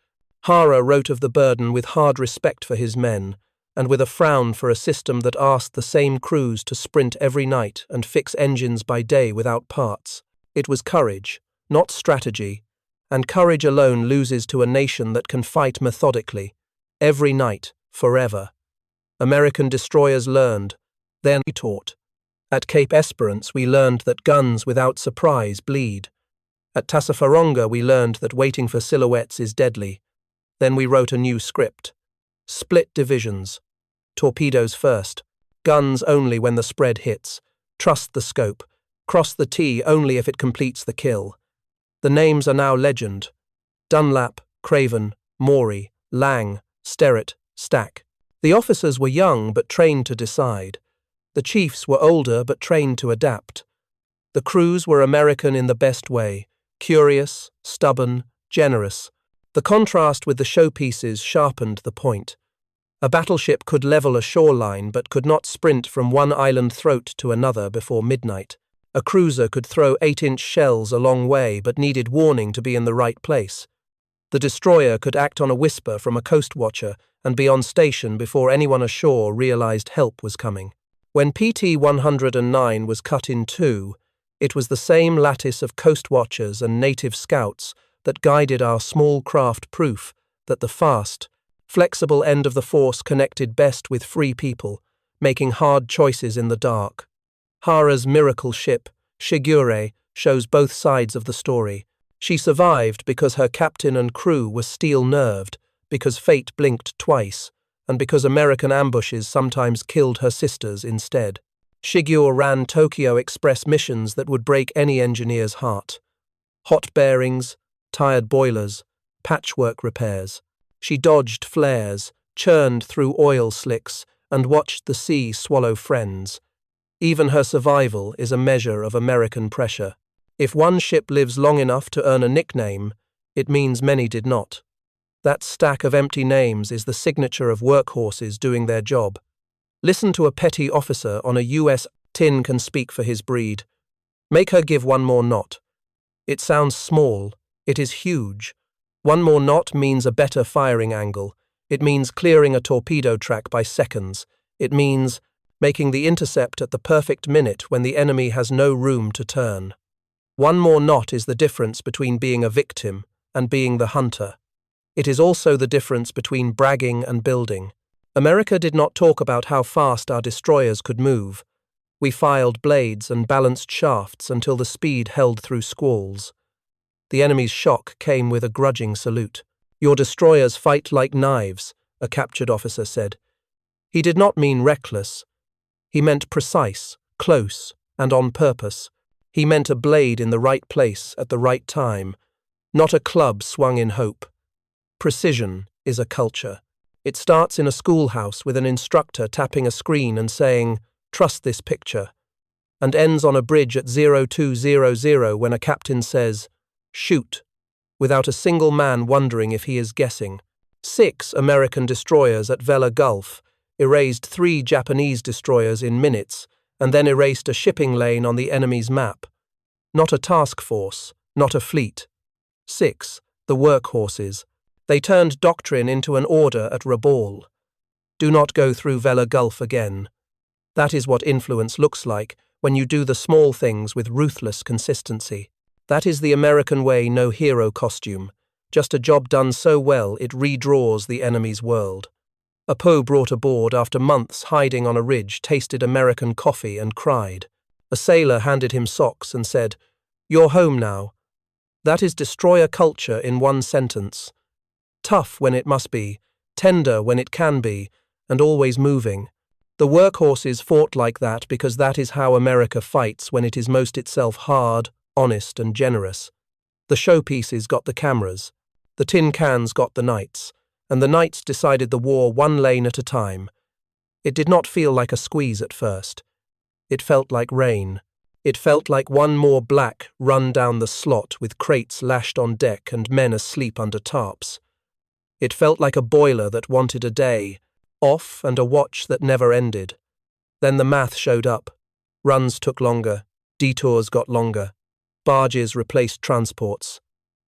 Hara wrote of the burden with hard respect for his men, and with a frown for a system that asked the same crews to sprint every night and fix engines by day without parts. It was courage, not strategy, and courage alone loses to a nation that can fight methodically, every night, forever. American destroyers learned, then we taught. At Cape Esperance we learned that guns without surprise bleed. At Tassafaronga we learned that waiting for silhouettes is deadly. Then we wrote a new script. Split divisions. Torpedoes first. Guns only when the spread hits. Trust the scope. Cross the T only if it completes the kill. The names are now legend. Dunlap, Craven, Maury, Lang, Sterrett, Stack. The officers were young but trained to decide. The chiefs were older but trained to adapt. The crews were American in the best way, curious, stubborn, generous. The contrast with the showpieces sharpened the point. A battleship could level a shoreline but could not sprint from one island throat to another before midnight. A cruiser could throw 8-inch shells a long way but needed warning to be in the right place. The destroyer could act on a whisper from a coast watcher and be on station before anyone ashore realized help was coming. When PT-109 was cut in two, it was the same lattice of coast watchers and native scouts that guided our small craft proof that the fast, flexible end of the force connected best with free people, making hard choices in the dark. Hara's miracle ship, Shigure, shows both sides of the story. She survived because her captain and crew were steel-nerved, because fate blinked twice, and because American ambushes sometimes killed her sisters instead. Shigure ran Tokyo Express missions that would break any engineer's heart. Hot bearings, tired boilers, patchwork repairs. She dodged flares, churned through oil slicks, and watched the sea swallow friends. Even her survival is a measure of American pressure. If one ship lives long enough to earn a nickname, it means many did not. That stack of empty names is the signature of workhorses doing their job. Listen to a petty officer on a U.S. tin can speak for his breed. Make her give one more knot. It sounds small. It is huge. One more knot means a better firing angle. It means clearing a torpedo track by seconds. It means making the intercept at the perfect minute when the enemy has no room to turn. One more knot is the difference between being a victim and being the hunter. It is also the difference between bragging and building. America did not talk about how fast our destroyers could move. We filed blades and balanced shafts until the speed held through squalls. The enemy's shock came with a grudging salute. "Your destroyers fight like knives," a captured officer said. He did not mean reckless. He meant precise, close, and on purpose. He meant a blade in the right place at the right time, not a club swung in hope. Precision is a culture. It starts in a schoolhouse with an instructor tapping a screen and saying, "Trust this picture," and ends on a bridge at 0200 when a captain says, "Shoot," without a single man wondering if he is guessing. 6 American destroyers at Vela Gulf erased 3 Japanese destroyers in minutes and then erased a shipping lane on the enemy's map. Not a task force, not a fleet. 6. The workhorses. They turned doctrine into an order at Rabaul. Do not go through Vela Gulf again. That is what influence looks like when you do the small things with ruthless consistency. That is the American way, no hero costume. Just a job done so well it redraws the enemy's world. A Poe brought aboard after months hiding on a ridge, tasted American coffee and cried. A sailor handed him socks and said, "You're home now." That is destroyer culture in one sentence. Tough when it must be, tender when it can be, and always moving. The workhorses fought like that because that is how America fights when it is most itself hard, honest, and generous. The showpieces got the cameras. The tin cans got the knights. And the knights decided the war one lane at a time. It did not feel like a squeeze at first. It felt like rain. It felt like one more black run down the slot with crates lashed on deck and men asleep under tarps. It felt like a boiler that wanted a day off and a watch that never ended. Then the math showed up. Runs took longer, detours got longer, barges replaced transports.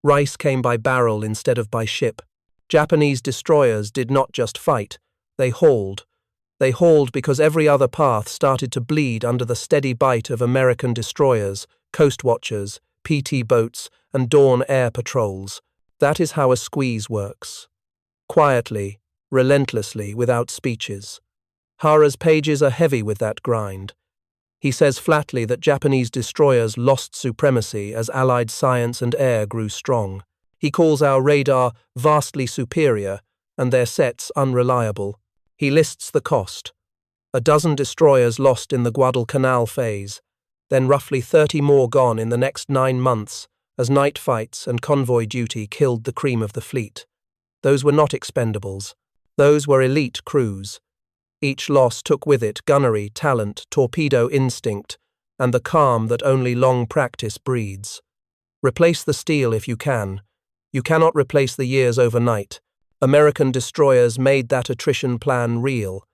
Rice came by barrel instead of by ship. Japanese destroyers did not just fight, they hauled. They hauled because every other path started to bleed under the steady bite of American destroyers, coast watchers, PT boats, and dawn air patrols. That is how a squeeze works. Quietly, relentlessly, without speeches. Hara's pages are heavy with that grind. He says flatly that Japanese destroyers lost supremacy as Allied science and air grew strong. He calls our radar vastly superior and their sets unreliable. He lists the cost. 12 destroyers lost in the Guadalcanal phase, then roughly 30 more gone in the next 9 months as night fights and convoy duty killed the cream of the fleet. Those were not expendables. Those were elite crews. Each loss took with it gunnery, talent, torpedo instinct, and the calm that only long practice breeds. Replace the steel if you can. You cannot replace the years overnight. American destroyers made that attrition plan real.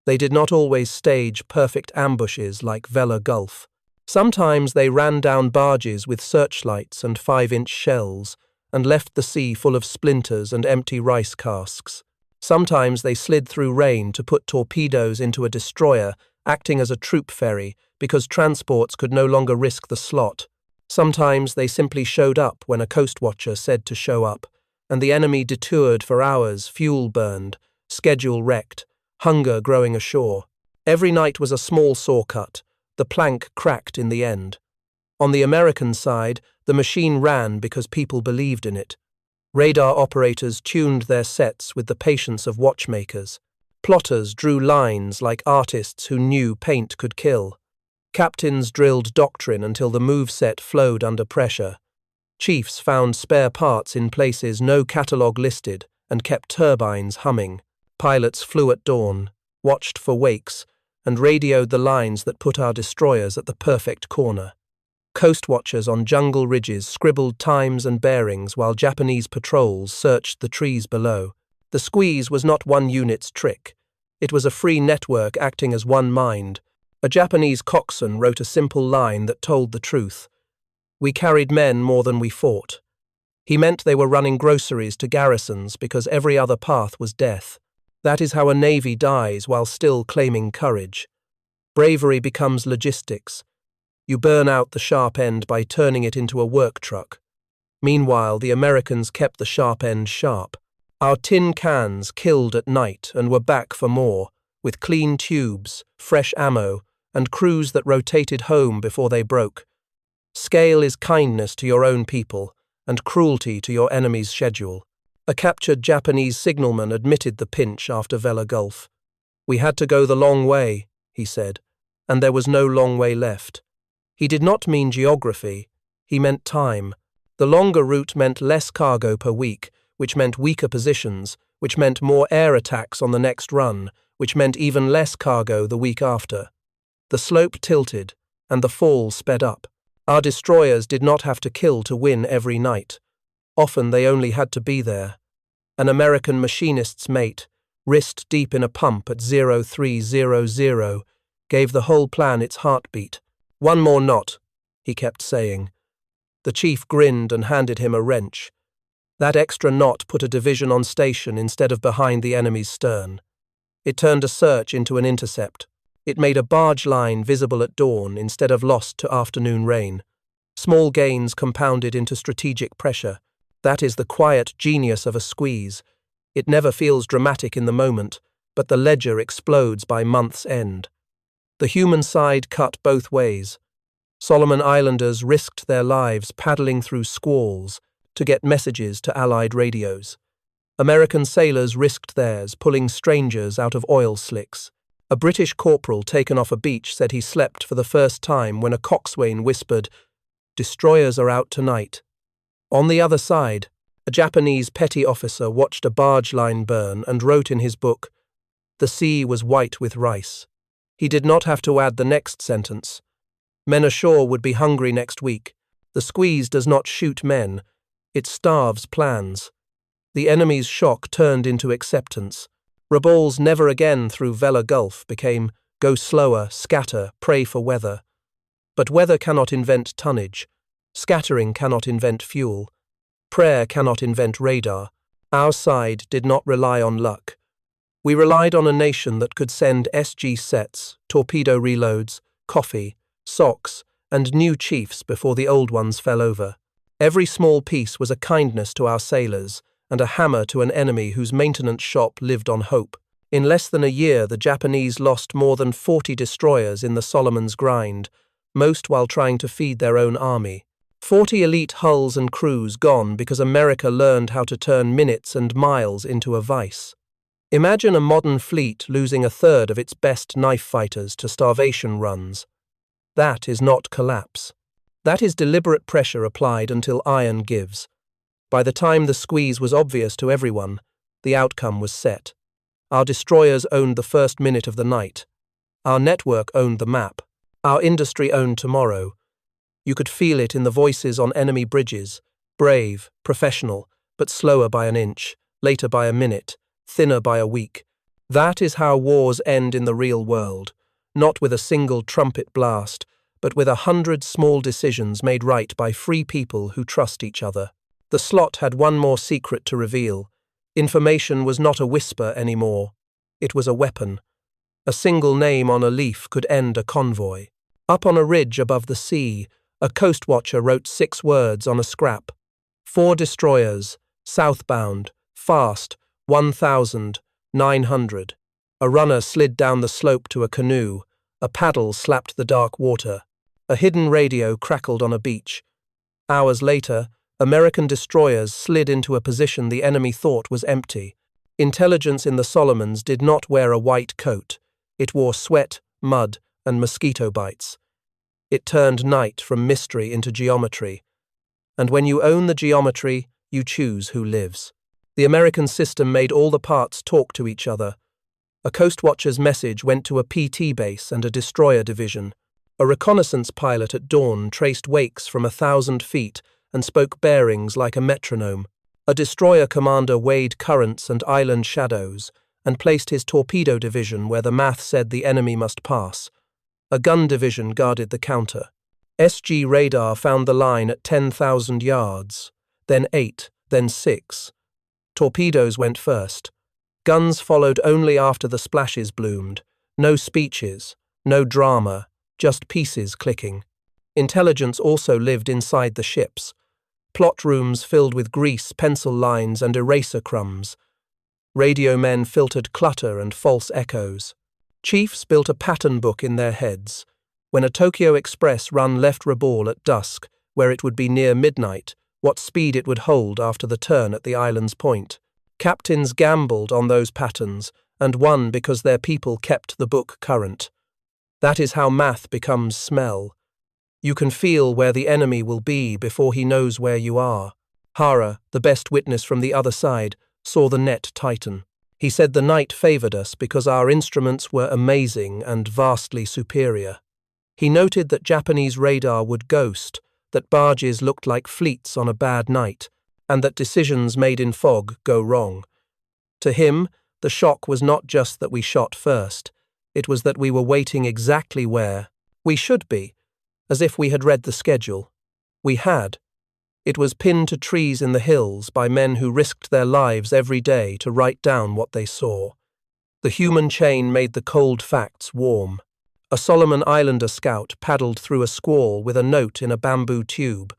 They did not always stage perfect ambushes like Vela Gulf. Sometimes they ran down barges with searchlights and 5-inch shells and left the sea full of splinters and empty rice casks. Sometimes they slid through rain to put torpedoes into a destroyer, acting as a troop ferry because transports could no longer risk the slot. Sometimes they simply showed up when a coast watcher said to show up, and the enemy detoured for hours, fuel burned, schedule wrecked, hunger growing ashore. Every night was a small saw cut. The plank cracked in the end. On the American side, the machine ran because people believed in it. Radar operators tuned their sets with the patience of watchmakers. Plotters drew lines like artists who knew paint could kill. Captains drilled doctrine until the moveset flowed under pressure. Chiefs found spare parts in places no catalogue listed and kept turbines humming. Pilots flew at dawn, watched for wakes, and radioed the lines that put our destroyers at the perfect corner. Coast watchers on jungle ridges scribbled times and bearings while Japanese patrols searched the trees below. The squeeze was not one unit's trick. It was a free network acting as one mind. A Japanese coxswain wrote a simple line that told the truth. We carried men more than we fought. He meant they were running groceries to garrisons because every other path was death. That is how a navy dies while still claiming courage. Bravery becomes logistics. You burn out the sharp end by turning it into a work truck. Meanwhile, the Americans kept the sharp end sharp. Our tin cans killed at night and were back for more, with clean tubes, fresh ammo, and crews that rotated home before they broke. Scale is kindness to your own people and cruelty to your enemy's schedule. A captured Japanese signalman admitted the pinch after Vela Gulf. We had to go the long way, he said, and there was no long way left. He did not mean geography, he meant time. The longer route meant less cargo per week, which meant weaker positions, which meant more air attacks on the next run, which meant even less cargo the week after. The slope tilted, and the fall sped up. Our destroyers did not have to kill to win every night. Often they only had to be there. An American machinist's mate, wrist deep in a pump at 0300, gave the whole plan its heartbeat. One more knot, he kept saying. The chief grinned and handed him a wrench. That extra knot put a division on station instead of behind the enemy's stern. It turned a search into an intercept. It made a barge line visible at dawn instead of lost to afternoon rain. Small gains compounded into strategic pressure. That is the quiet genius of a squeeze. It never feels dramatic in the moment, but the ledger explodes by month's end. The human side cut both ways. Solomon Islanders risked their lives paddling through squalls to get messages to Allied radios. American sailors risked theirs, pulling strangers out of oil slicks. A British corporal taken off a beach said he slept for the first time when a coxswain whispered, "Destroyers are out tonight." On the other side, a Japanese petty officer watched a barge line burn and wrote in his book, "The sea was white with rice." He did not have to add the next sentence. Men ashore would be hungry next week. The squeeze does not shoot men. It starves plans. The enemy's shock turned into acceptance. Rabal's never again through Vela Gulf became go slower, scatter, pray for weather. But weather cannot invent tonnage. Scattering cannot invent fuel. Prayer cannot invent radar. Our side did not rely on luck. We relied on a nation that could send SG sets, torpedo reloads, coffee, socks, and new chiefs before the old ones fell over. Every small piece was a kindness to our sailors and a hammer to an enemy whose maintenance shop lived on hope. In less than a year, the Japanese lost more than 40 destroyers in the Solomon's grind, most while trying to feed their own army. 40 elite hulls and crews gone because America learned how to turn minutes and miles into a vice. Imagine a modern fleet losing a third of its best knife fighters to starvation runs. That is not collapse. That is deliberate pressure applied until iron gives. By the time the squeeze was obvious to everyone, the outcome was set. Our destroyers owned the first minute of the night. Our network owned the map. Our industry owned tomorrow. You could feel it in the voices on enemy bridges. Brave, professional, but slower by an inch, later by a minute, thinner by a week. That is how wars end in the real world, not with a single trumpet blast, but with 100 small decisions made right by free people who trust each other. The slot had one more secret to reveal. Information was not a whisper anymore. It was a weapon. A single name on a leaf could end a convoy. Up on a ridge above the sea, a coast watcher wrote 6 words on a scrap. 4 destroyers, southbound, fast, 1,900. A runner slid down the slope to a canoe. A paddle slapped the dark water. A hidden radio crackled on a beach. Hours later, American destroyers slid into a position the enemy thought was empty. Intelligence in the Solomons did not wear a white coat. It wore sweat, mud, and mosquito bites. It turned night from mystery into geometry. And when you own the geometry, you choose who lives. The American system made all the parts talk to each other. A coast watcher's message went to a PT base and a destroyer division. A reconnaissance pilot at dawn traced wakes from 1,000 feet and spoke bearings like a metronome. A destroyer commander weighed currents and island shadows and placed his torpedo division where the math said the enemy must pass. A gun division guarded the counter. SG radar found the line at 10,000 yards, then 8, then 6. Torpedoes went first. Guns followed only after the splashes bloomed. No speeches, no drama, just pieces clicking. Intelligence also lived inside the ships. Plot rooms filled with grease, pencil lines, and eraser crumbs. Radio men filtered clutter and false echoes. Chiefs built a pattern book in their heads. When a Tokyo Express run left Rabal at dusk, where it would be near midnight, what speed it would hold after the turn at the island's point. Captains gambled on those patterns and won because their people kept the book current. That is how math becomes smell. You can feel where the enemy will be before he knows where you are. Hara, the best witness from the other side, saw the net tighten. He said the night favored us because our instruments were amazing and vastly superior. He noted that Japanese radar would ghost, that barges looked like fleets on a bad night, and that decisions made in fog go wrong. To him, the shock was not just that we shot first, it was that we were waiting exactly where we should be, as if we had read the schedule. We had. It was pinned to trees in the hills by men who risked their lives every day to write down what they saw. The human chain made the cold facts warm. A Solomon Islander scout paddled through a squall with a note in a bamboo tube.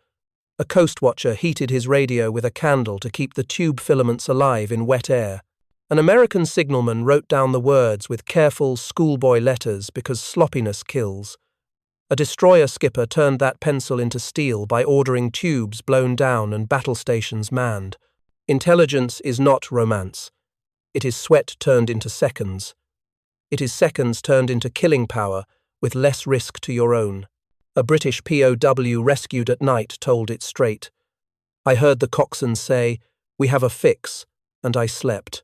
A coast watcher heated his radio with a candle to keep the tube filaments alive in wet air. An American signalman wrote down the words with careful schoolboy letters because sloppiness kills. A destroyer skipper turned that pencil into steel by ordering tubes blown down and battle stations manned. Intelligence is not romance. It is sweat turned into seconds. It is seconds turned into killing power with less risk to your own. A British POW rescued at night told it straight. I heard the coxswain say, "We have a fix," and I slept.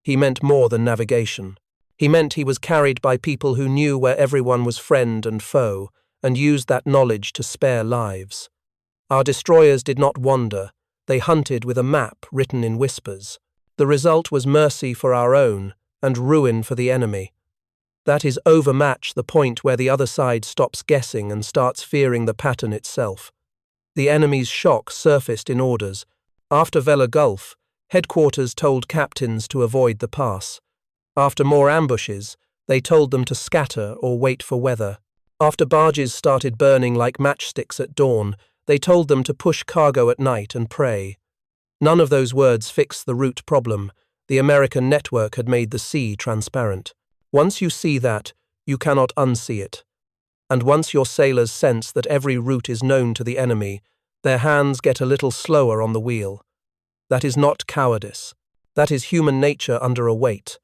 He meant more than navigation. He meant he was carried by people who knew where everyone was friend and foe, and used that knowledge to spare lives. Our destroyers did not wander, They hunted with a map written in whispers. The result was mercy for our own and ruin for the enemy. That is overmatch, the point where the other side stops guessing and starts fearing the pattern itself. The enemy's shock surfaced in orders. After Vella Gulf, headquarters told captains to avoid the pass. After more ambushes, they told them to scatter or wait for weather. After barges started burning like matchsticks at dawn, they told them to push cargo at night and pray. None of those words fixed the root problem. The American network had made the sea transparent. Once you see that, you cannot unsee it. And once your sailors sense that every route is known to the enemy, their hands get a little slower on the wheel. That is not cowardice. That is human nature under a weight.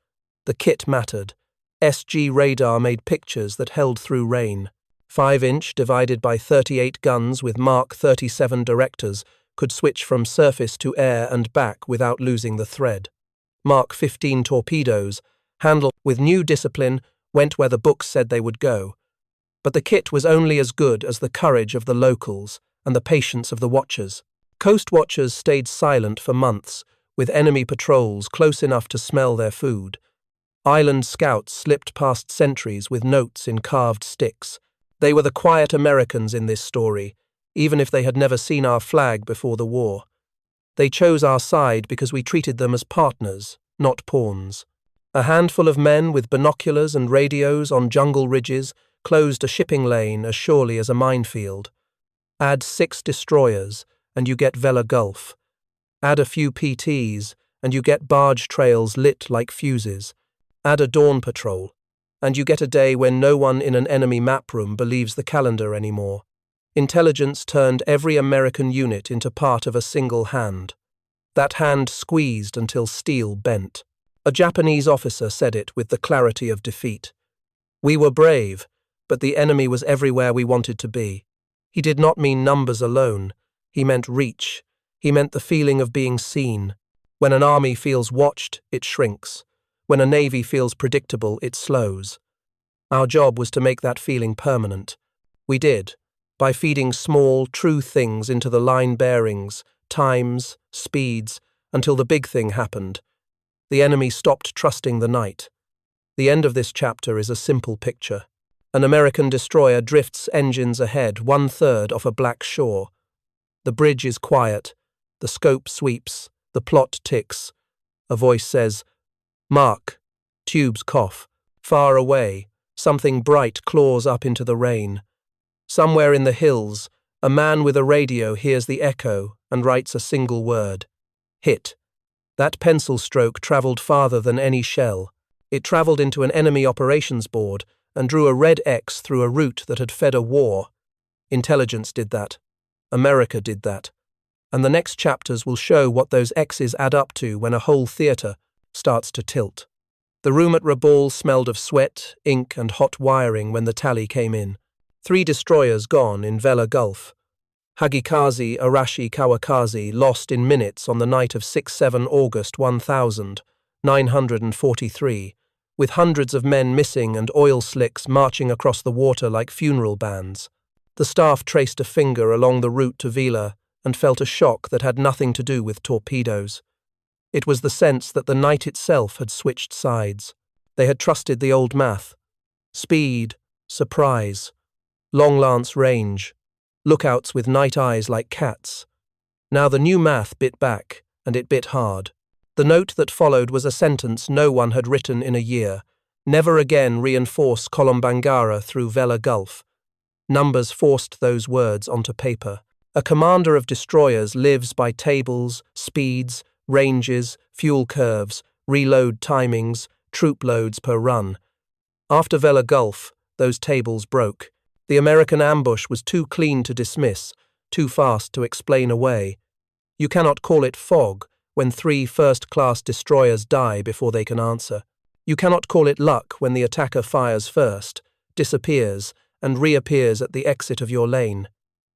The kit mattered. SG radar made pictures that held through rain. 5-inch divided by 38 guns with Mark 37 directors could switch from surface to air and back without losing the thread. Mark 15 torpedoes, handled with new discipline, went where the books said they would go. But the kit was only as good as the courage of the locals and the patience of the watchers. Coast watchers stayed silent for months, with enemy patrols close enough to smell their food. Island scouts slipped past sentries with notes in carved sticks. They were the quiet Americans in this story, even if they had never seen our flag before the war. They chose our side because we treated them as partners, not pawns. A handful of men with binoculars and radios on jungle ridges closed a shipping lane as surely as a minefield. Add 6 destroyers, and you get Vella Gulf. Add a few PTs, and you get barge trails lit like fuses. Add a dawn patrol, and you get a day when no one in an enemy map room believes the calendar anymore. Intelligence turned every American unit into part of a single hand. That hand squeezed until steel bent. A Japanese officer said it with the clarity of defeat. We were brave, but the enemy was everywhere we wanted to be. He did not mean numbers alone. He meant reach. He meant the feeling of being seen. When an army feels watched, it shrinks. When a navy feels predictable, it slows. Our job was to make that feeling permanent. We did, by feeding small, true things into the line bearings, times, speeds, until the big thing happened. The enemy stopped trusting the night. The end of this chapter is a simple picture. An American destroyer drifts engines ahead 1/3 off a black shore. The bridge is quiet. The scope sweeps. The plot ticks. A voice says, "Mark." Tubes cough. Far away, something bright claws up into the rain. Somewhere in the hills, a man with a radio hears the echo and writes a single word. Hit. That pencil stroke travelled farther than any shell. It travelled into an enemy operations board and drew a red X through a route that had fed a war. Intelligence did that. America did that. And the next chapters will show what those X's add up to when a whole theatre starts to tilt. The room at Rabaul smelled of sweat, ink, and hot wiring when the tally came in. 3 destroyers gone in Vella Gulf. Hagikaze Arashi Kawakaze lost in minutes on the night of 6-7 August 1943, with hundreds of men missing and oil slicks marching across the water like funeral bands. The staff traced a finger along the route to Vila and felt a shock that had nothing to do with torpedoes. It was the sense that the night itself had switched sides. They had trusted the old math. Speed, surprise, long-lance range, lookouts with night eyes like cats. Now the new math bit back, and it bit hard. The note that followed was a sentence no one had written in a year. Never again reinforce Kolombangara through Vella Gulf. Numbers forced those words onto paper. A commander of destroyers lives by tables, speeds, ranges, fuel curves, reload timings, troop loads per run. After Vella Gulf, those tables broke. The American ambush was too clean to dismiss, too fast to explain away. You cannot call it fog when 3 first-class destroyers die before they can answer. You cannot call it luck when the attacker fires first, disappears, and reappears at the exit of your lane.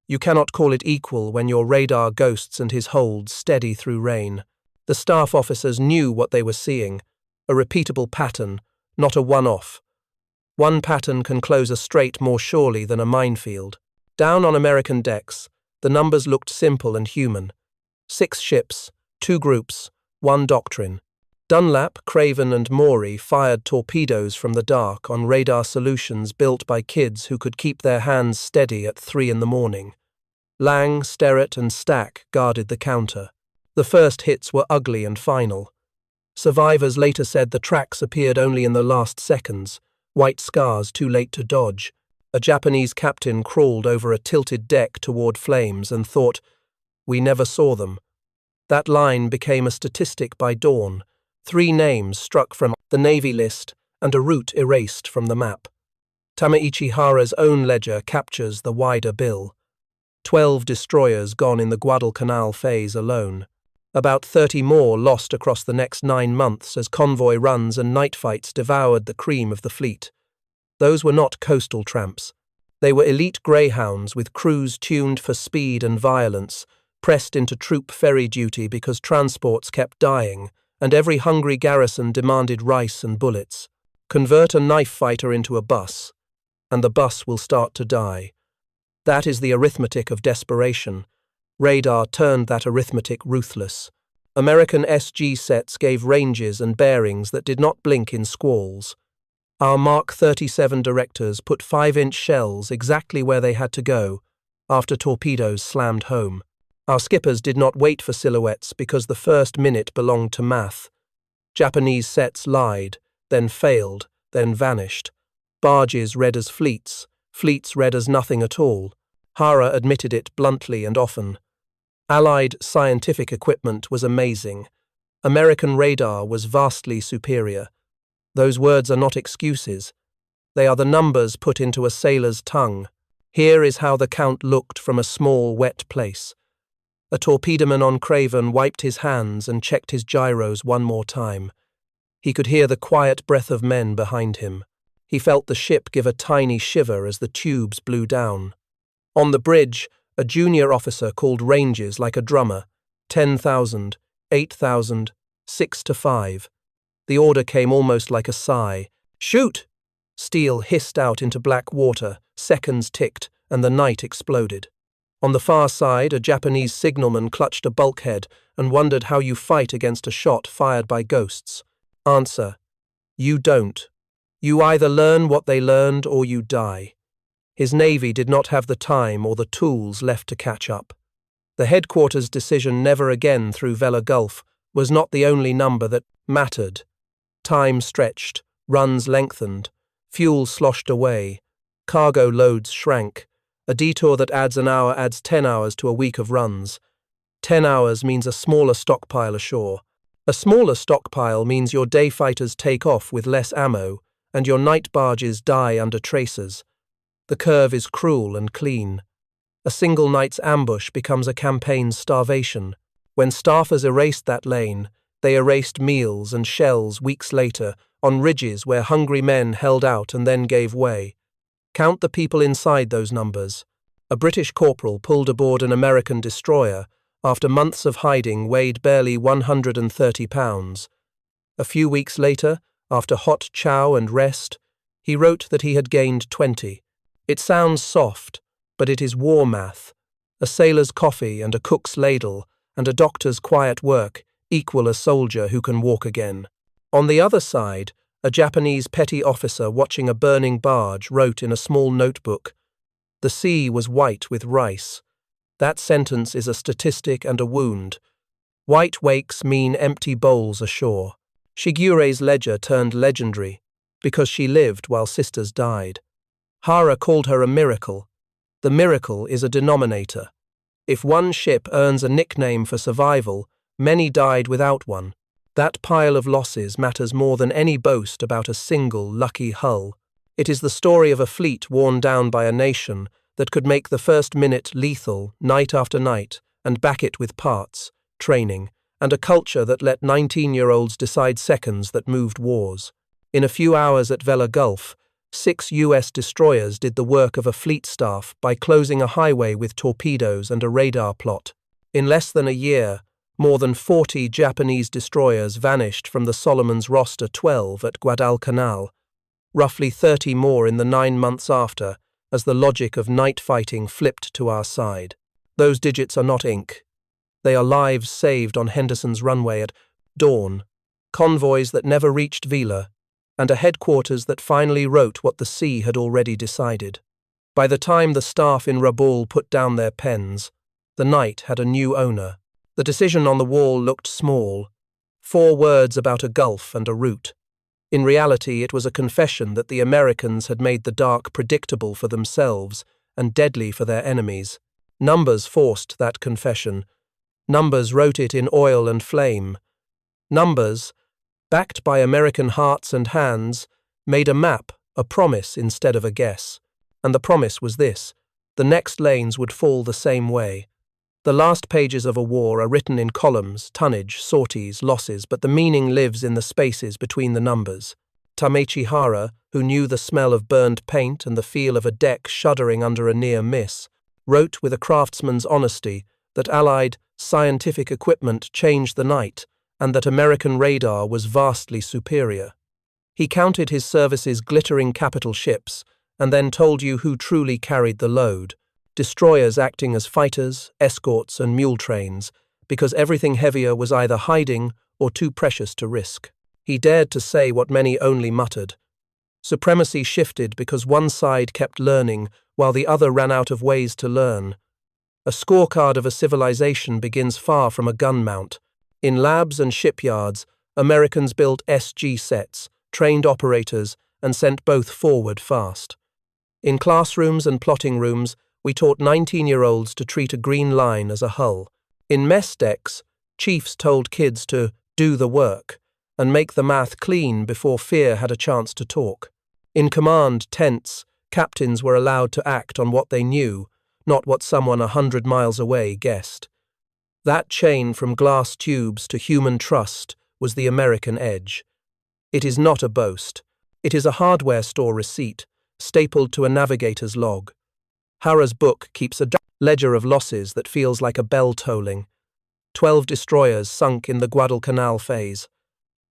You cannot call it equal when your radar ghosts and his holds steady through rain. The staff officers knew what they were seeing, a repeatable pattern, not a one-off. One pattern can close a strait more surely than a minefield. Down on American decks, the numbers looked simple and human. 6 ships, 2 groups, 1 doctrine. Dunlap, Craven and Maury fired torpedoes from the dark on radar solutions built by kids who could keep their hands steady at 3 in the morning. Lang, Sterrett and Stack guarded the counter. The first hits were ugly and final. Survivors later said the tracks appeared only in the last seconds, white scars too late to dodge. A Japanese captain crawled over a tilted deck toward flames and thought, "We never saw them." That line became a statistic by dawn, 3 names struck from the Navy list and a route erased from the map. Tamaichi Hara's own ledger captures the wider bill. 12 destroyers gone in the Guadalcanal phase alone. About 30 more lost across the next 9 months as convoy runs and night fights devoured the cream of the fleet. Those were not coastal tramps. They were elite greyhounds with crews tuned for speed and violence, pressed into troop ferry duty because transports kept dying, and every hungry garrison demanded rice and bullets. Convert a knife fighter into a bus, and the bus will start to die. That is the arithmetic of desperation. Radar turned that arithmetic ruthless. American SG sets gave ranges and bearings that did not blink in squalls. Our Mark 37 directors put 5-inch shells exactly where they had to go after torpedoes slammed home. Our skippers did not wait for silhouettes because the first minute belonged to math. Japanese sets lied, then failed, then vanished. Barges read as fleets, fleets read as nothing at all. Hara admitted it bluntly and often. Allied scientific equipment was amazing. American radar was vastly superior. Those words are not excuses. They are the numbers put into a sailor's tongue. Here is how the count looked from a small, wet place. A torpedoman on Craven wiped his hands and checked his gyros one more time. He could hear the quiet breath of men behind him. He felt the ship give a tiny shiver as the tubes blew down. On the bridge, a junior officer called ranges like a drummer. 10,000, 8,000, 6 to 5. The order came almost like a sigh. Shoot! Steel hissed out into black water, seconds ticked, and the night exploded. On the far side, a Japanese signalman clutched a bulkhead and wondered how you fight against a shot fired by ghosts. Answer: you don't. You either learn what they learned or you die. His navy did not have the time or the tools left to catch up. The headquarters decision never again through Vela Gulf was not the only number that mattered. Time stretched, runs lengthened, fuel sloshed away, cargo loads shrank. A detour that adds an hour adds 10 hours to a week of runs. 10 hours means a smaller stockpile ashore. A smaller stockpile means your day fighters take off with less ammo, and your night barges die under tracers. The curve is cruel and clean. A single night's ambush becomes a campaign's starvation. When staffers erased that lane, they erased meals and shells weeks later on ridges where hungry men held out and then gave way. Count the people inside those numbers. A British corporal pulled aboard an American destroyer after months of hiding weighed barely 130 pounds. A few weeks later, after hot chow and rest, he wrote that he had gained 20. It sounds soft, but it is war math. A sailor's coffee and a cook's ladle and a doctor's quiet work equal a soldier who can walk again. On the other side, a Japanese petty officer watching a burning barge wrote in a small notebook, "The sea was white with rice." That sentence is a statistic and a wound. White wakes mean empty bowls ashore. Shigure's ledger turned legendary because she lived while sisters died. Hara called her a miracle. The miracle is a denominator. If one ship earns a nickname for survival, many died without one. That pile of losses matters more than any boast about a single lucky hull. It is the story of a fleet worn down by a nation that could make the first minute lethal night after night and back it with parts, training, and a culture that let 19-year-olds decide seconds that moved wars. In a few hours at Vela Gulf, 6 U.S. destroyers did the work of a fleet staff by closing a highway with torpedoes and a radar plot. In less than a year, more than 40 Japanese destroyers vanished from the Solomon's roster 12 at Guadalcanal, roughly 30 more in the 9 months after, as the logic of night fighting flipped to our side. Those digits are not ink. They are lives saved on Henderson's runway at dawn, convoys that never reached Vila, and a headquarters that finally wrote what the sea had already decided. By the time the staff in Rabaul put down their pens, the night had a new owner. The decision on the wall looked small, 4 words about a gulf and a route. In reality, it was a confession that the Americans had made the dark predictable for themselves and deadly for their enemies. Numbers forced that confession. Numbers wrote it in oil and flame. Numbers, backed by American hearts and hands, made a map, a promise instead of a guess. And the promise was this: the next lanes would fall the same way. The last pages of a war are written in columns, tonnage, sorties, losses, but the meaning lives in the spaces between the numbers. Tamechi Hara, who knew the smell of burned paint and the feel of a deck shuddering under a near miss, wrote with a craftsman's honesty that Allied scientific equipment changed the night and that American radar was vastly superior. He counted his service's glittering capital ships and then told you who truly carried the load: destroyers acting as fighters, escorts, and mule trains, because everything heavier was either hiding or too precious to risk. He dared to say what many only muttered. Supremacy shifted because one side kept learning while the other ran out of ways to learn. A scorecard of a civilization begins far from a gun mount. In labs and shipyards, Americans built SG sets, trained operators, and sent both forward fast. In classrooms and plotting rooms, we taught 19-year-olds to treat a green line as a hull. In mess decks, chiefs told kids to do the work and make the math clean before fear had a chance to talk. In command tents, captains were allowed to act on what they knew, not what someone 100 miles away guessed. That chain from glass tubes to human trust was the American edge. It is not a boast. It is a hardware store receipt, stapled to a navigator's log. Hara's book keeps a ledger of losses that feels like a bell tolling. 12 destroyers sunk in the Guadalcanal phase.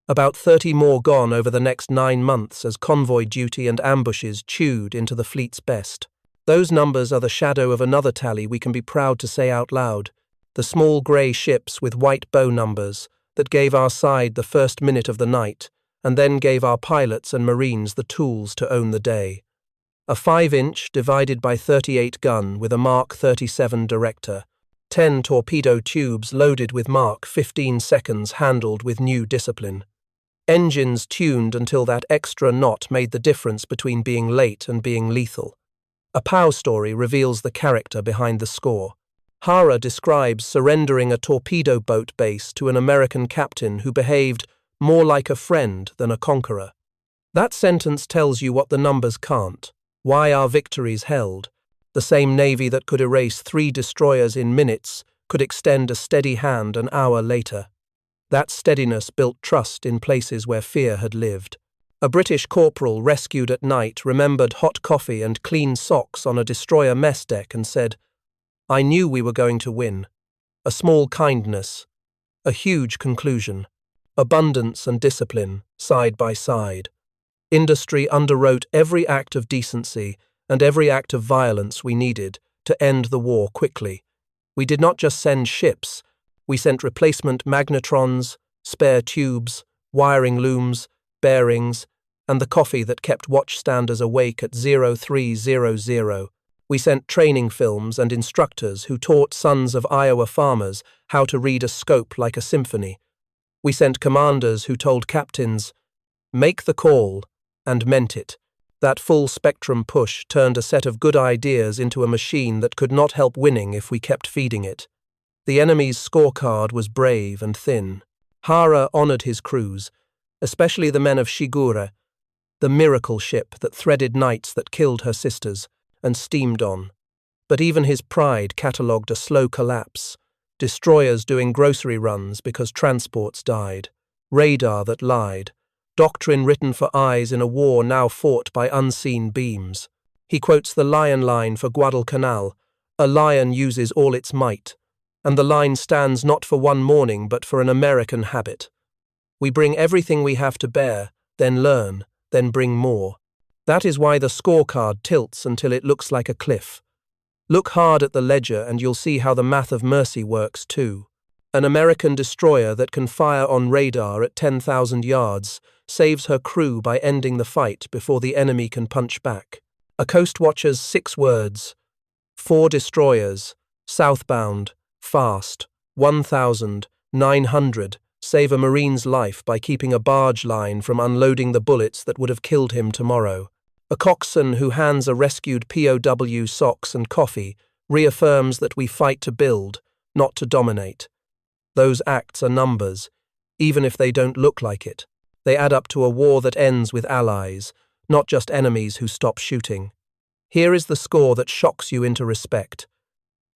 About 30 more gone over the next 9 months as convoy duty and ambushes chewed into the fleet's best. Those numbers are the shadow of another tally we can be proud to say out loud: the small grey ships with white bow numbers that gave our side the first minute of the night and then gave our pilots and marines the tools to own the day. A 5-inch divided by 38 gun with a Mark 37 director, 10 torpedo tubes loaded with Mark 15 seconds handled with new discipline. Engines tuned until that extra knot made the difference between being late and being lethal. A POW story reveals the character behind the score. Hara describes surrendering a torpedo boat base to an American captain who behaved more like a friend than a conqueror. That sentence tells you what the numbers can't. Why our victories held. The same navy that could erase 3 destroyers in minutes could extend a steady hand an hour later. That steadiness built trust in places where fear had lived. A British corporal rescued at night remembered hot coffee and clean socks on a destroyer mess deck and said, "I knew we were going to win." A small kindness. A huge conclusion. Abundance and discipline, side by side. Industry underwrote every act of decency and every act of violence we needed to end the war quickly. We did not just send ships, we sent replacement magnetrons, spare tubes, wiring looms, bearings, and the coffee that kept watchstanders awake at 0300. We sent training films and instructors who taught sons of Iowa farmers how to read a scope like a symphony. We sent commanders who told captains, "Make the call," and meant it. That full-spectrum push turned a set of good ideas into a machine that could not help winning if we kept feeding it. The enemy's scorecard was brave and thin. Hara honored his crews, especially the men of Shigure, the miracle ship that threaded nights that killed her sisters and steamed on. But even his pride catalogued a slow collapse. Destroyers doing grocery runs because transports died. Radar that lied. Doctrine written for eyes in a war now fought by unseen beams. He quotes the lion line for Guadalcanal: "A lion uses all its might," and the line stands not for one morning but for an American habit. We bring everything we have to bear, then learn, then bring more. That is why the scorecard tilts until it looks like a cliff. Look hard at the ledger and you'll see how the math of mercy works too. An American destroyer that can fire on radar at 10,000 yards saves her crew by ending the fight before the enemy can punch back. A coast watcher's 6 words: 4 destroyers, southbound, fast, 1,900, save a Marine's life by keeping a barge line from unloading the bullets that would have killed him tomorrow. A coxswain who hands a rescued POW socks and coffee reaffirms that we fight to build, not to dominate. Those acts are numbers, even if they don't look like it. They add up to a war that ends with allies, not just enemies who stop shooting. Here is the score that shocks you into respect.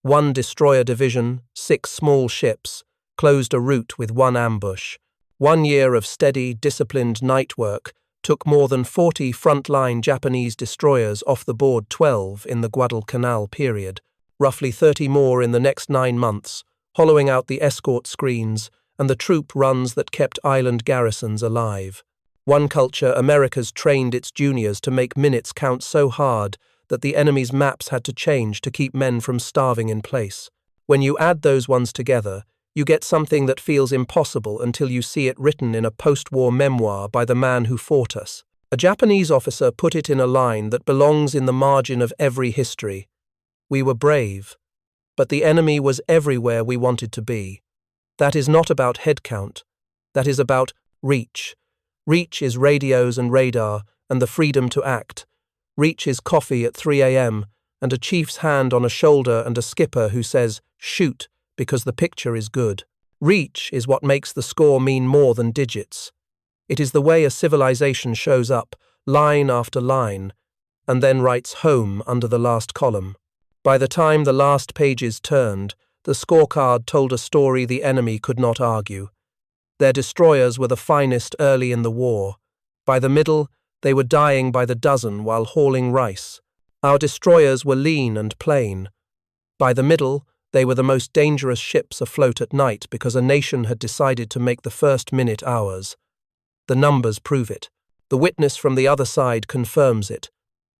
1 destroyer division, 6 small ships, closed a route with 1 ambush. 1 year of steady, disciplined night work took more than 40 frontline Japanese destroyers off the board 12 in the Guadalcanal period, roughly 30 more in the next 9 months, hollowing out the escort screens and the troop runs that kept island garrisons alive. One culture, America's trained its juniors to make minutes count so hard that the enemy's maps had to change to keep men from starving in place. When you add those ones together, you get something that feels impossible until you see it written in a post-war memoir by the man who fought us. A Japanese officer put it in a line that belongs in the margin of every history. We were brave, but the enemy was everywhere we wanted to be. That is not about head count. That is about reach. Reach is radios and radar and the freedom to act. Reach is coffee at 3 a.m. and a chief's hand on a shoulder and a skipper who says, "Shoot," because the picture is good. Reach is what makes the score mean more than digits. It is the way a civilization shows up, line after line, and then writes home under the last column. By the time the last pages turned, the scorecard told a story the enemy could not argue. Their destroyers were the finest early in the war. By the middle, they were dying by the dozen while hauling rice. Our destroyers were lean and plain. By the middle, they were the most dangerous ships afloat at night because a nation had decided to make the first minute ours. The numbers prove it. The witness from the other side confirms it.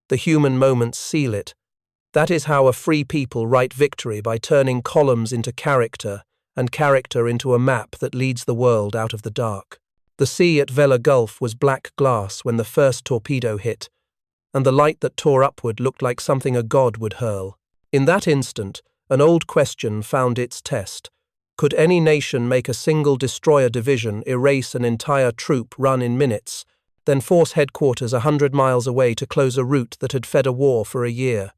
The human moments seal it. That is how a free people write victory, by turning columns into character and character into a map that leads the world out of the dark. The sea at Vela Gulf was black glass when the first torpedo hit, and the light that tore upward looked like something a god would hurl. In that instant, an old question found its test. Could any nation make a single destroyer division erase an entire troop run in minutes, then force headquarters 100 miles away to close a route that had fed a war for a year?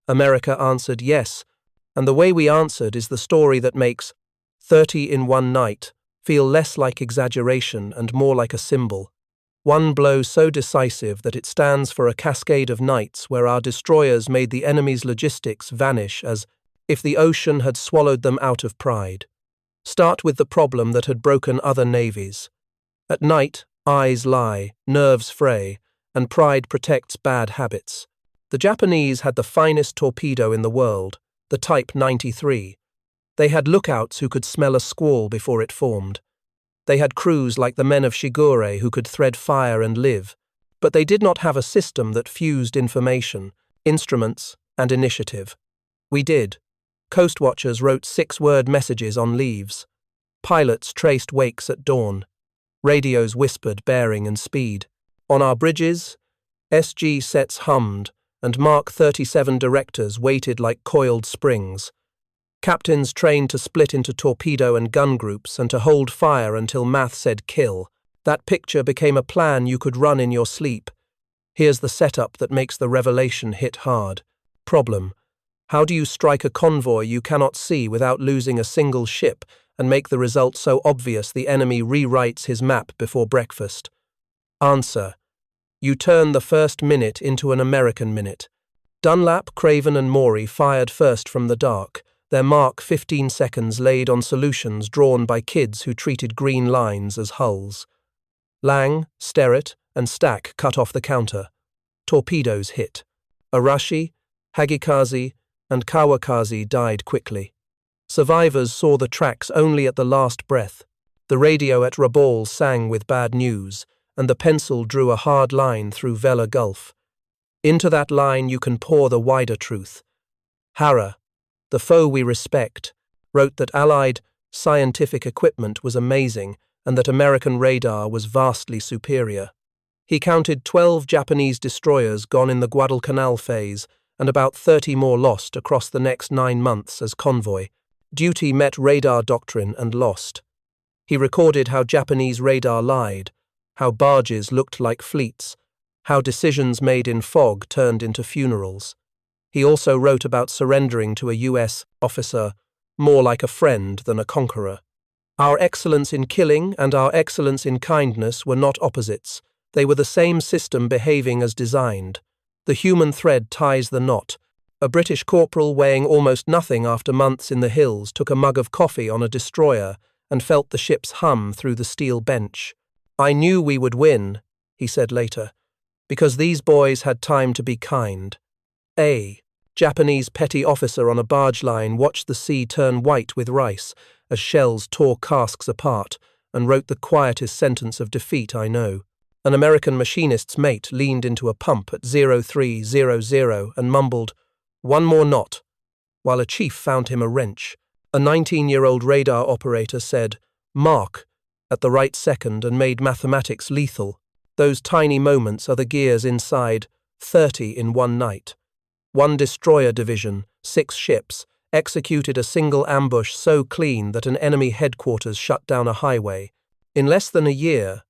America answered yes, and the way we answered is the story that makes 30 in one night feel less like exaggeration and more like a symbol. One blow so decisive that it stands for a cascade of nights where our destroyers made the enemy's logistics vanish as if the ocean had swallowed them out of pride. Start with the problem that had broken other navies. At night, eyes lie, nerves fray, and pride protects bad habits. The Japanese had the finest torpedo in the world, the Type 93. They had lookouts who could smell a squall before it formed. They had crews like the men of Shigure who could thread fire and live, but they did not have a system that fused information, instruments, and initiative. We did. Coast watchers wrote 6-word messages on leaves. Pilots traced wakes at dawn. Radios whispered bearing and speed. On our bridges, SG sets hummed, and Mark 37 directors waited like coiled springs. Captains trained to split into torpedo and gun groups and to hold fire until math said kill. That picture became a plan you could run in your sleep. Here's the setup that makes the revelation hit hard. Problem: how do you strike a convoy you cannot see without losing a single ship and make the result so obvious the enemy rewrites his map before breakfast? Answer: you turn the first minute into an American minute. Dunlap, Craven and Maury fired first from the dark, their mark 15 seconds laid on solutions drawn by kids who treated green lines as hulls. Lang, Sterrett, and Stack cut off the counter. Torpedoes hit. Arashi, Hagikaze, and Kawakaze died quickly. Survivors saw the tracks only at the last breath. The radio at Rabaul sang with bad news, and the pencil drew a hard line through Vela Gulf. Into that line you can pour the wider truth. Hara, the foe we respect, wrote that Allied scientific equipment was amazing and that American radar was vastly superior. He counted 12 Japanese destroyers gone in the Guadalcanal phase and about 30 more lost across the next 9 months as convoy. Duty met radar doctrine and lost. He recorded how Japanese radar lied, how barges looked like fleets, how decisions made in fog turned into funerals. He also wrote about surrendering to a US officer, more like a friend than a conqueror. Our excellence in killing and our excellence in kindness were not opposites. They were the same system behaving as designed. The human thread ties the knot. A British corporal weighing almost nothing after months in the hills took a mug of coffee on a destroyer and felt the ship's hum through the steel bench. "I knew we would win," he said later, "because these boys had time to be kind." A Japanese petty officer on a barge line watched the sea turn white with rice as shells tore casks apart and wrote the quietest sentence of defeat I know. An American machinist's mate leaned into a pump at 0300 and mumbled, "One more knot," while a chief found him a wrench. A 19-year-old radar operator said, "Mark," at the right second and made mathematics lethal. Those tiny moments are the gears inside 30 in one night. One destroyer division, 6 ships, executed a single ambush so clean that an enemy headquarters shut down a highway. In less than a year,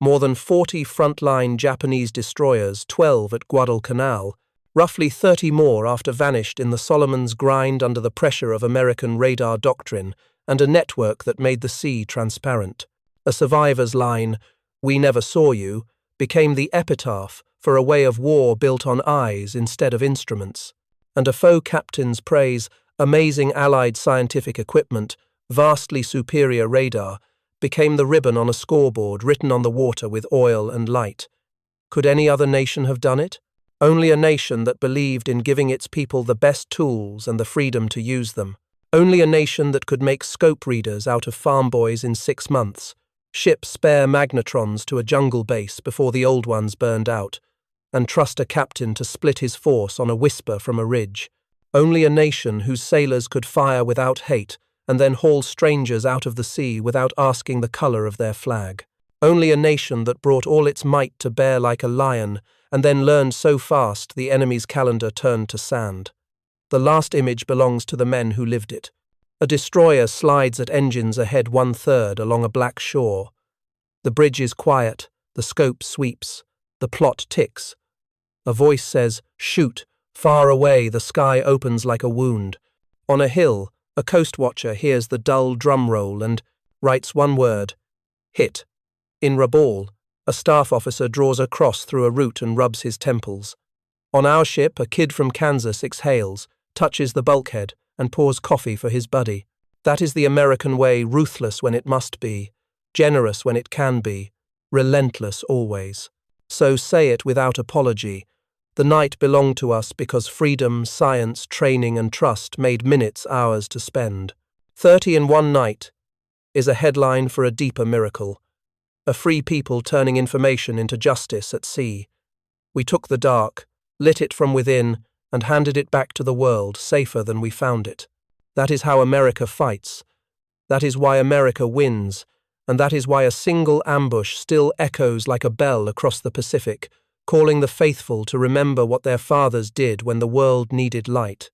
more than 40 frontline Japanese destroyers, 12 at Guadalcanal, roughly 30 more after vanished in the Solomon's grind under the pressure of American radar doctrine and a network that made the sea transparent. A survivor's line, "We never saw you," became the epitaph for a way of war built on eyes instead of instruments. And a foe captain's praise, "Amazing Allied scientific equipment, vastly superior radar," became the ribbon on a scoreboard written on the water with oil and light. Could any other nation have done it? Only a nation that believed in giving its people the best tools and the freedom to use them. Only a nation that could make scope readers out of farm boys in 6 months, ship spare magnetrons to a jungle base before the old ones burned out, and trust a captain to split his force on a whisper from a ridge. Only a nation whose sailors could fire without hate and then haul strangers out of the sea without asking the color of their flag. Only a nation that brought all its might to bear like a lion and then learned so fast the enemy's calendar turned to sand. The last image belongs to the men who lived it. A destroyer slides at engines ahead 1/3 along a black shore. The bridge is quiet, the scope sweeps, the plot ticks. A voice says, "Shoot." Far away, the sky opens like a wound. On a hill, a coast watcher hears the dull drum roll and writes one word, "Hit." In Rabaul, a staff officer draws a cross through a root and rubs his temples. On our ship, a kid from Kansas exhales, touches the bulkhead, and pours coffee for his buddy. That is the American way, ruthless when it must be, generous when it can be, relentless always. So say it without apology. The night belonged to us because freedom, science, training, and trust made minutes ours to spend. 30 in one night is a headline for a deeper miracle. A free people turning information into justice at sea. We took the dark, lit it from within, and handed it back to the world safer than we found it. That is how America fights. That is why America wins, and that is why a single ambush still echoes like a bell across the Pacific, calling the faithful to remember what their fathers did when the world needed light.